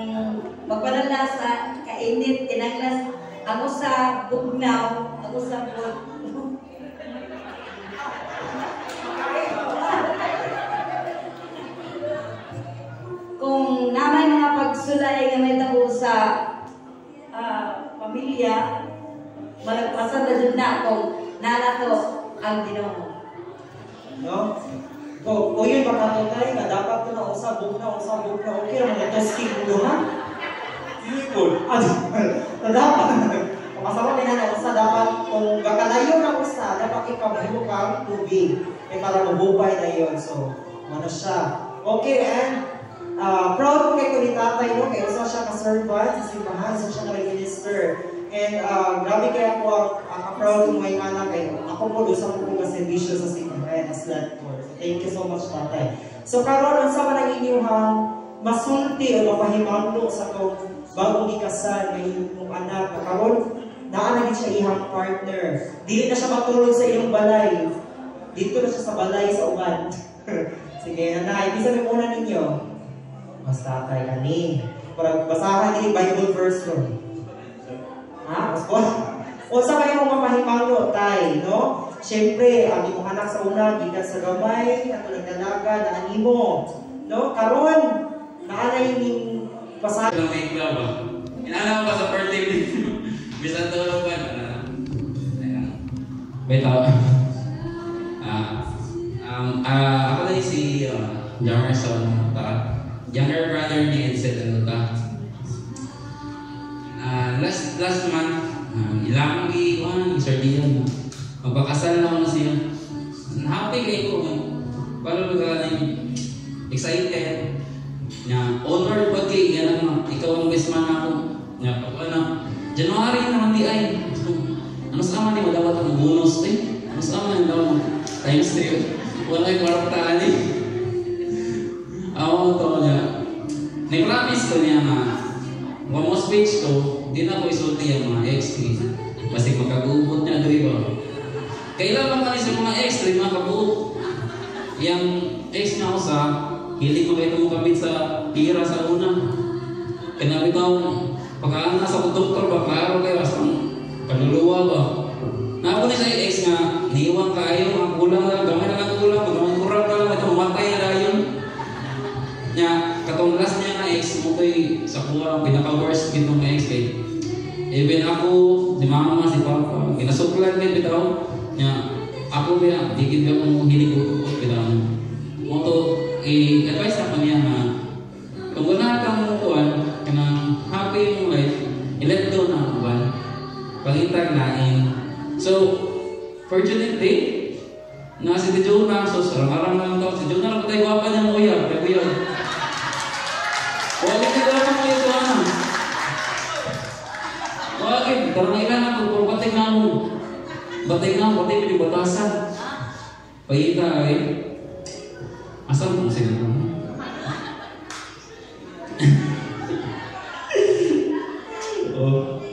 magpadala sa kainit, kinahanglan ako sa bugnaw, ako sa bug. Kung namay mga pagsulay nga may tabo sa pamilya, malagpasan na dyan na kung nalato ang Ginoo. No? O yun baka tayo nga dapat ko na usabog na okay naman ito skin mo ha? Yun. Dapat. Kasama din na usa dapat kung gakalayo na usa dapat ipabilo kang tubig para mabubay na yun. So, ano siya? Okay, and proud ko kay ni tatay no, kay usa siya ka-servant sa simbahan, usa siya ka-minister. And grabe kaya ako ang proud ko may anak kayo. Ako po usa ko ka servisyo sa simbahan as that for. So, thank you so much tatay. So karon unsa man ang inyong masulti o mapahimangno sa kong bagong ikasal may inyong anak karon naa na gid siya ihang partner. Dili na siya matulog sa iyong balay. Dito na siya sa balay sa uban. Sige, nanay, bisa mo muna ninyo. Basta kay ani. Para basahan ni Bible verse ko. Ha? Unsa kayo mong mapahimangno tay, no? Siyempre, ang imong anak sa una gikan sa gamay, ato nagdalaga na animo. No? Karon, naanay ning pasahan. Inaalam ko sa birthday dito. Bisa tulog ba? Beto. Ako na si Jamerson, younger brother ni Edsel ano ta. Last month, ilang Sir Dion. Magpakasal na ako na siya. Happy kayo ko. Paano ba excited? Na honor pag yan ang ikaw ang best man ako. Na January naman di ay. Ano sa aman ni madawat ang bonus eh? Ano sa aman daw times 3? Wala yung kwartaan eh. Ako to niya. Ni-promise ko niya na mo speech ko, di na ko isulti ang mga ex ko. Basta magkagubot niya, di ba? Kailan ba sa mga ex, di mga kabuot? Yang ex na ako sa hilig mo kayo kumukabit sa pira sa una. Kaya bitaw, pagkaan na sa doktor ba, klaro kayo, asang kaluluwa ba? Napo ni sa ex nga, niiwan kayo, mga kulang lang, gamay na lang kulang, mga kurang na lang, ito matay na rayon. Nya, katong last niya nga ex, mo ko'y sa kuha, pinaka-worst kitong ex kay. Even ako, si mama, si papa, kinasuklan kayo bitaw. Nya, ako ba, digid ka mong hilig-ukot bitaw. Mo to, i-advise na niya na, kung wala kang kuhan, kanang happy mong life, i-let go na kuhan. Pangitag nain. So, fortunately, na si Tijuna, so sarang-arang lang ito. Si Tijuna lang tayo wapa niya mo kuya. Kaya kuya. Wala ka dapat mo ito ano. Wakit, karang ilan ako, kung batik na mo. Batik na mo, batik mo batasan. Pahita eh. Asal mo sila mo? Oh.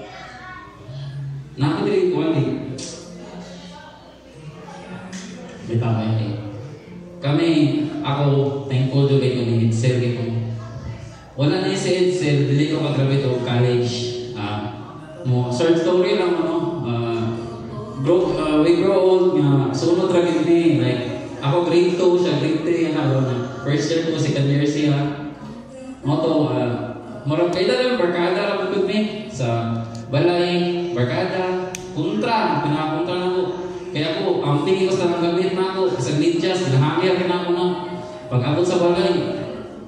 Nakadiri ko ano bitaw eh. Kami, ako, thankful to kayo ni Edsel ko. Wala na si Edsel, dili ko kagrabe to college. Mo short story lang we grow old nga sunod ra gid ni like ako grade 2 siya grade 3 first year ko second year siya. Mo to murag kay dala barkada ra pud mi sa balay barkada kontra pinakontra na ko. Kaya ako, ang tingin ko sa nagamit na ako, sa medyas, nahangir ka na ako na. Pag-abot sa balay,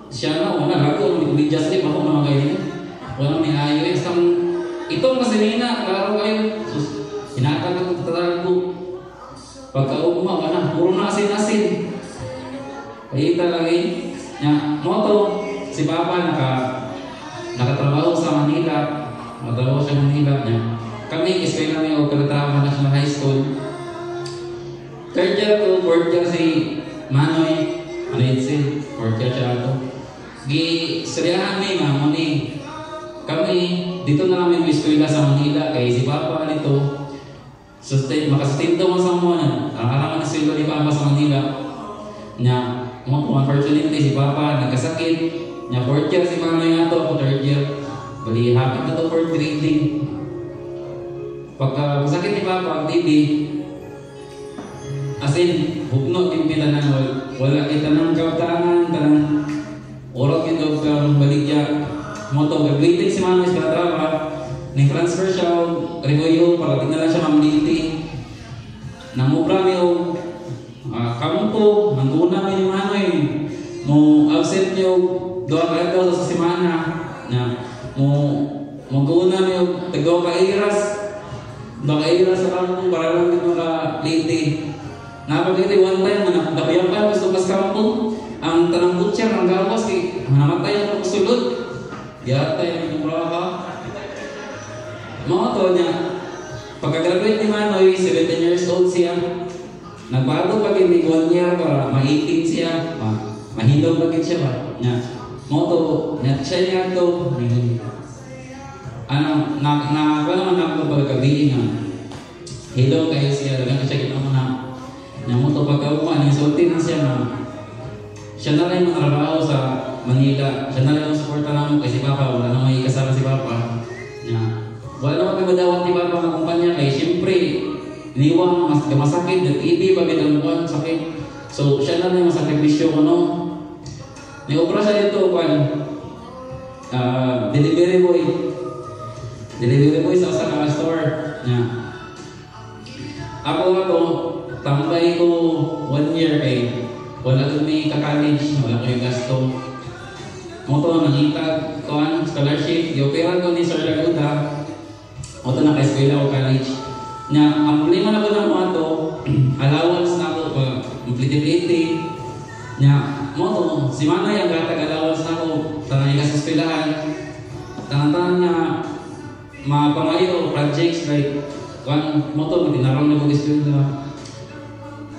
siya na, wala, lago, may medyas din, ako mga kayo. Wala, may ayo eh. Itong masinina, klaro kayo. Hinakag ako, tatalaga ko. Pagka-ugma, wala, puro na asin-asin. Kaya talaga eh. Moto, si Papa nakatrabaho sa Manila. Nakatrabaho sa Manila niya. Kami, ispay namin ako pagkatrabaho na sa high school. Third year ko, fourth year si Manoy, Edsel, fourth year siya ito. Gisriyahan ni Mamo ni kami, dito na namin eskwela sa Manila, kay si Papa nito, makasustento mo sa mga na, nakaraman na sila ni Papa sa Manila, niya, unfortunately si Papa nagkasakit, niya fourth year si Manoy nga ito, third year, bali hapit na ito for grading. Pagka masakit ni Papa, ang TV, asin, hugno timpilan na wala kita ng kautangan, tanang orak yung kang baligya. Moto, gagriting si Manoy sa traba, ni-transfer siya, regoyo, para tingnan siya mamliti. Namubra mi o, kamu po, nangguna mi ni Manoy, mo absent niyo, doa ka daw sa semana, na mo guna mi o, tagaw ka iras, doa ka iras sa kamong, para lang dito ka liti. Napagkita one time na nabayang pa gusto pas kampung ang tanang butcher ang gawas kay namatay ang sulod yata yung muraha mga to niya pagka-graduate ni Manoy 17 years old siya nagbago pag hindi 1 year para ma-18 siya mahilong pagkit siya ba niya mga to niya siya niya to wala man ako pagkabihin nga hilong kayo siya lagang siya ginawa na mo to pagkaukuan, insultin na siya na siya na lang yung trabaho sa Manila, siya na lang yung supporta namin kay si Papa, wala na may kasama si Papa. Wala naman pagmadawat ni Papa ng kumpanya kay siyempre, iniwang masakit, nag-ibi, pagkitamuan, sakit. So siya na lang yung sakripisyo ko, no? May obra siya dito, delivery boy. Delivery boy sa usa ka store. Nya. Ako ato tambay ko 1 year kay wala ko may ka-college, wala ko yung gasto. Mo to nangitag kuan scholarship, gioperan ko ni Sir Laguda. Mo to naka-eskwela o college. Nya ang problema na ko na mo ato, allowance na ko pa completely. Nya mo to si Manoy ang gatag allowance na ko tanang ikas eskwelahan. Tanang niya mapangayo projects like kuan mo to tinaron na ko eskwela.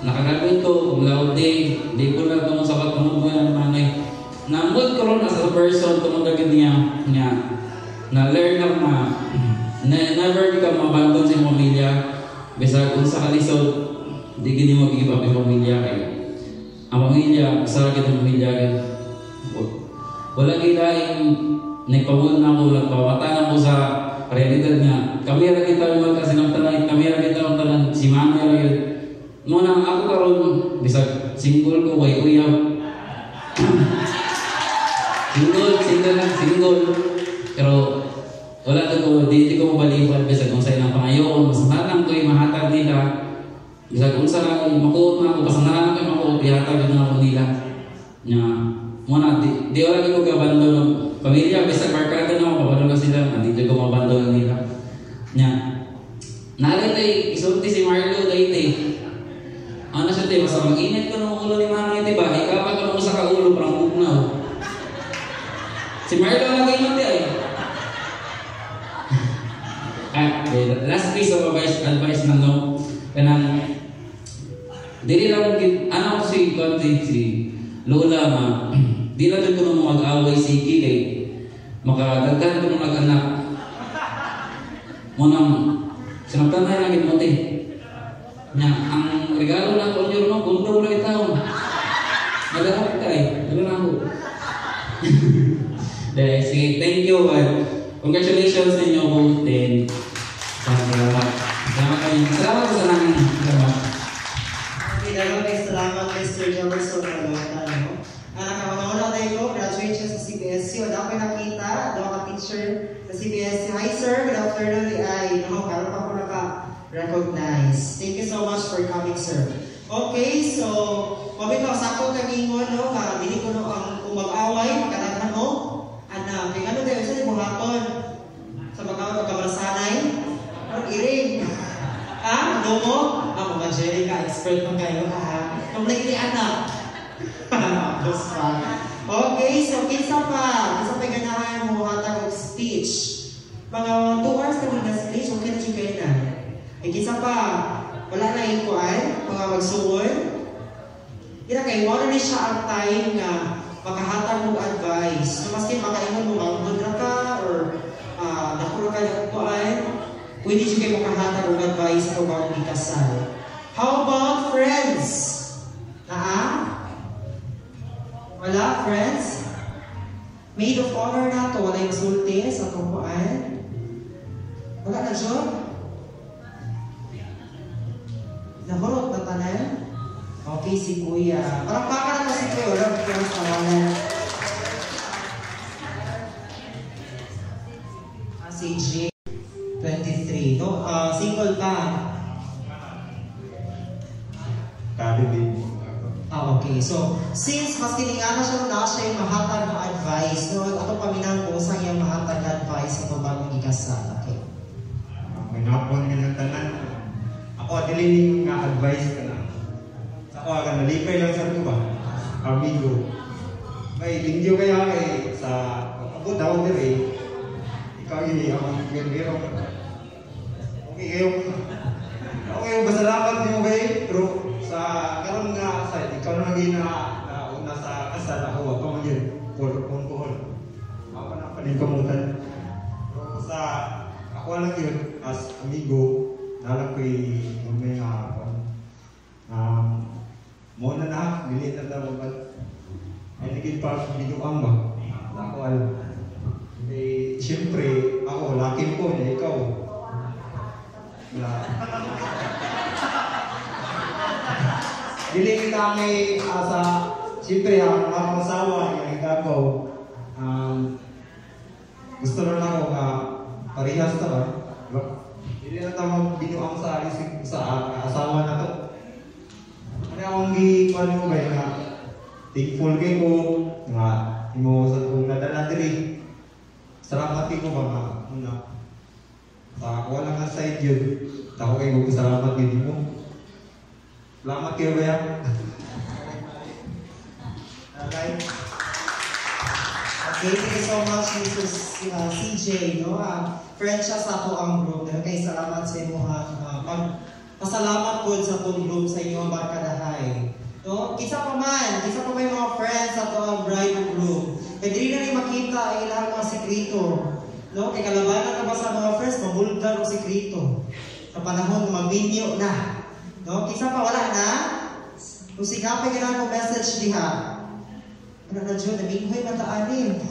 Nakagagawin ko, kung laod di ko lang kung sabat mo ng manay. Namod ko ron as a person, tumagagin niya, na-learn ako never ka mabandon sa pamilya. Bisa kung sa kalisod, di gini mag-give up yung pamilya kayo. Ang pamilya, sarap yung pamilya kayo. Wala kilaing nagpawon na ako, nagpawatan ako sa realidad niya. Kami rin kita magkasinamtanan, kami rin kita magtanan, si mami rin. Muna ako karon bisag single ko way uyab. single. Pero wala ko di ko mabaliwan bisag kung sa ilang pangayoon, mas nanang ko mahatag nila. Bisag kung sa makuot na ako, basta nanang ko makuot ihatag na ako nila. Nya muna di wala ko gabandon pamilya bisag barkada na ako kabalo na sila, hindi ko mabandon nila. Nya naalitay isulti si Marlo daytay. Ano siya tayo, basta mag-init ko ng ulo ni Manoy, diba? Ikapat ko nung sa kaulo, parang bugnaw. Si Marlo lagi yun tayo. Last piece of advice na no, kanang, dili lang, ano ko si Lola ma, di lang ko nung mag-away si Kiki, makadagdagan ko nung mag-anak. Munang, sinaptan na yung mote. Nya ang regalo lang ko niyo no kundo ulit taon. Nagahap kay, ano na ako. Dahil sige, thank you and congratulations sa inyo both din. Salamat. Salamat sa namin. Salamat. Okay, salamat Mr. Jefferson Calota, no? Nakakauna tayo ko, graduate siya sa CBSU. Dapat nakita, dapat teacher sa CBSU. Hi sir, good afternoon. Ay, no, karoon pa ko recognize. Thank you so much for coming, sir. Okay, so, kami ko, sakto kagingon, no, dili ko no, ang umag-away, makadaghan mo, anak, kaya ano tayo, sa buhaton, sa pagkabalsanay, mag-iring, domo, mga Jerica, expert mo kayo, kumalik ni anak. Okay, so, kinsa pa ganahan mo, hatag og speech. Mga 2 hours na mga speech, okay na siya kayo na. Kisa pa, wala na yung kuan, mga magsuon. Kaya kayo, wala na siya ang time nga makahatag mo advice. So, maski makaingon mo, magmundra ka, or nakura ka ng kuan, pwede siya kayo makahatag mo advice o bago ikasal. How about friends? Wala, friends? Maid of honor na to, wala yung sulti sa kuan. Wala na siya? Nahurot na tanan? Okay, si Kuya. Parang baka na si Kuya. Wala ko kaya sa tawanan. Si J23. No? Single pa. Kalibin. Okay. So, since mas tiningana siya na siya yung mahatag ng advice, no? Ato paminang kung saan yung mahatag na advice sa bagong ikasal. Okay. May napon nga ng tanan. Ako, dililing nga advice ka na. Sa ako, nalipay lang sa ito ba? Amigo. May lingyo kaya sa ako daw dire. Ikaw yun, ako gero ka. Okay kayo, masalamat niyo kayo. Pero sa karon nga sa ikaw na naging na una sa kasal ako, ako maging pohon. Ako na paningkamutan. Pero sa ako lang yun, as amigo, nalang ko'y may muna na, bilitan na mo ba? Ay naging pa, binuang ba? Ako alam. Eh, siyempre, ako, laki ko niya, ikaw. Dili kita may asa, siyempre, ang mga asawa, yung ikaw, gusto na ako parehas ta ba? Diba? Hindi na tama binuang sa asawa na to. Ano akong gikuan mo ba nga thankful kay ko nga imo sa kong nadala diri. Salamat ko ba nga una. Sa ako lang nga side yun. Ako kayo magpasalamat yun mo. Salamat kayo ba yan? Okay, thank you so much, Mrs. CJ, no? Friend siya sa ato ang group. Kaya salamat sa inyo, pasalamat po sa atong group sa inyo ang barkadahay. No? Isa pa may mga friends sa ato ang bride group. Kaya di na rin makita ang ilang mga sekreto. No? Kaya kalabanan na ba sa mga friends, mabulgar o sekreto. Sa panahon na mabinyo na. No? Kisa pa wala na. Kung sigapay ka na message diha. Ano na dyan, naminghoy mataanin.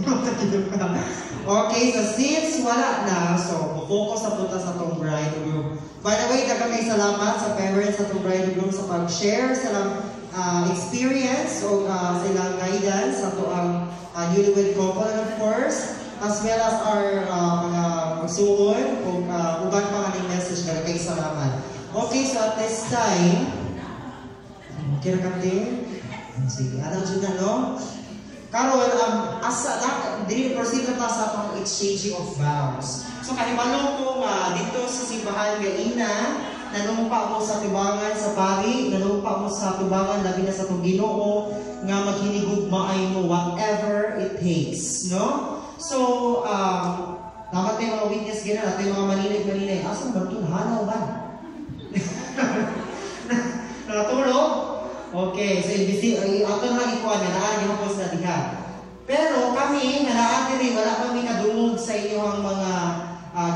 Okay, so since wala na, so focus na punta sa itong bride group. By the way, dagang may salamat sa parents sa itong bride group sa pag-share sa experience o sa ilang guidance sa itong newlywed couple, and of course, as well as our mga magsuon o uban pa nga ng message na kay salamat. Okay, so at this time, kira kate, sige, ano dyan na, no? Karon asa na dili proceed na ta sa pang exchanging of vows. So kahimalo ko nga dito sa simbahan nga ina nanumpa mo sa tibangan sa pari, nanumpa mo sa tibangan labi na sa tong Ginoo nga maghinigugmaay mo whatever it takes, no? So dapat tayo mga witness gina natin mga manilig. Asan ba ito? Hanaw ba? Nakatulog? Okay, so ato na ikuan nga naan yung post na diha. Pero kami nga naa diri wala kami kadungog sa inyo ang mga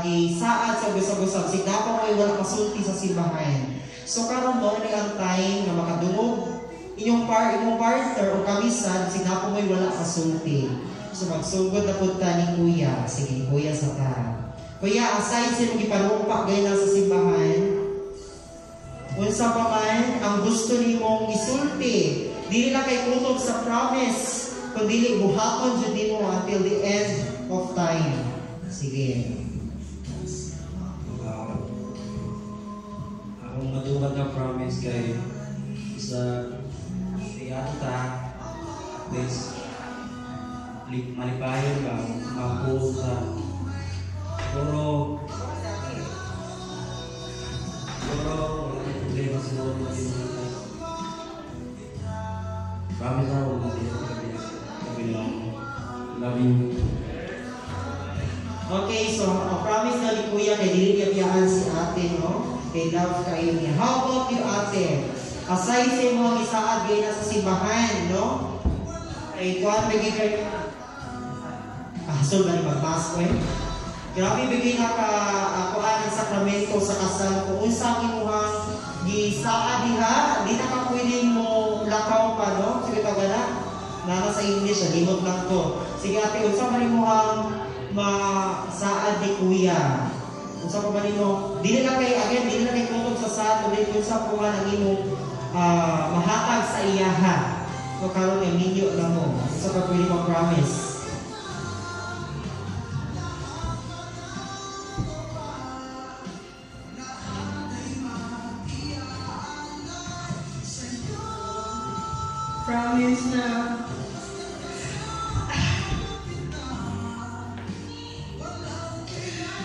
gisaad sa gusag-gusag. Sigapa mo wala kasulti sa simbahan. So karon mo ni ang time nga makadungog inyong partner o kamisan sigapa mo wala kasulti. So magsugod na punta ni Kuya. Sige, Kuya sa ta. Kuya, aside sa gipanumpa gayna sa simbahan, unsa pa man ang gusto nimong isulti, dili na kay kutob sa promise, kundi buhaton jud nimo until the end of time. Sige. Akong madungag na promise kay sa tiyata please malipayon ba mapo sa puro problema siguro promise na ako love you. Okay, so promise na ni Kuya kay dili niya biyaan si ate, no? Kay love kayo niya. How about you, ate? Aside sa mga isaad gay na sa simbahan, no? Ay kuan bigay kayo hasol ba ni magmasko eh? Grabe bigay na ka kuan ang sakramento sa kasal kung unsa imuhang gisaad diha, di na ka pwedeng mo lakaw pa, no? Sige tagana. Nana sa English, limot lang ko. Sige ate, unsa man imuhang masaad ni Kuya? Unsa pa man imo? Dili na kay tutog sa saad, kundi unsa pa man ang imo mahatag sa iyaha. So karon yung minyo lang mo. Unsa pa pwede mo promise? Promise na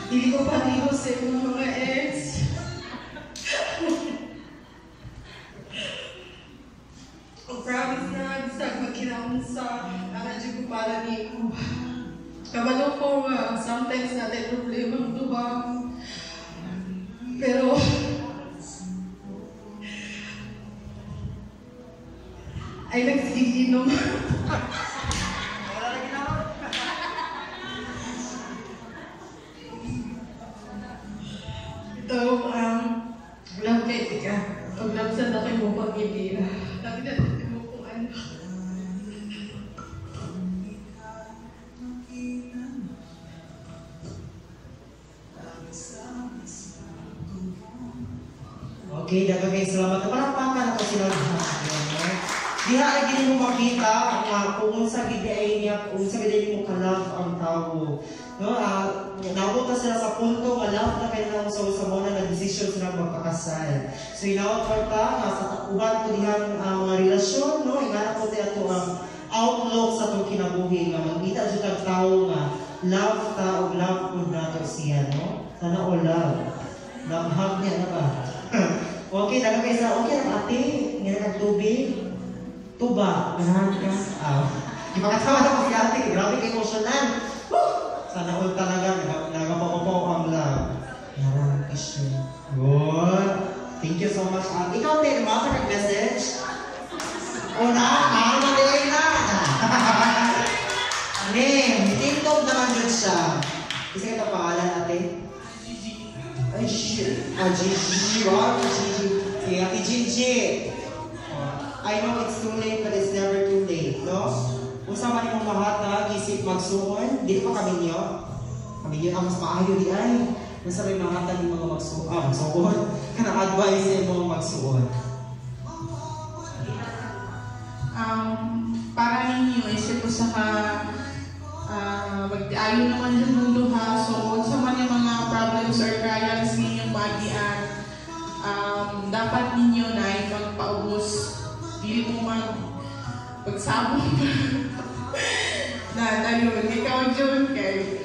hindi ko panigo sa mga ex. Promise na bisag magkinaon sa anadyo ko para ni ko. Kabalo ko sometimes natin problema ang tubang. Pero ay nagsiginom. Ito, lang kay tika. Pag nabsan na kayo mo pag-ibig. Tapi natin mo kung ano. Okay, dagang salamat. Palakpakan ako sila. Diha ay gini mo makita kung unsa gid ay niya, kung unsa gid mo ka-love ang tao. No, naabot na sila sa punto, malap na kayo lang sa muna na desisyon sila magpakasal. So, inawag ko ta, sa takuhan ko dihan mga relasyon, no, inganap ko tayo ito ang outlook sa itong kinabuhi, nga magkita dyan ang tao nga, love ta o love po na ito siya, no? Sana o love. Love niya na ba? Okay, daga kayo sa, okay, ate, ngayon ang tubig, tuba, ganahan ka, ipakatawa na ko si ate, grabe kayo emotional. Sana all talaga, nagapapapaw ang love. Narang issue. Good. Thank you so much. Ikaw, Ate, mga message? O na, nakakalimutin na. Tintog naman yun siya. Kasi ito pangalan, Ate? Ay, shit. Gigi. Wow, Gigi. Si Ate Gigi. I know it's too late, but it's never too late, no? Kung sama niyo mong mahatag, isip magsuon, di pa kami niyo. Kami niyo ang mas maayo di ay. Kung sa rin mahatag yung mga magsuon, kanang advice yung mga magsuon. Para ninyo, isip ko sa mag-ayo naman yung mundo ha. So, sa man yung mga problems or trials ninyong bagian, dapat ninyo na magpaubos. Dili mo pagsabong na yun, ikaw June kay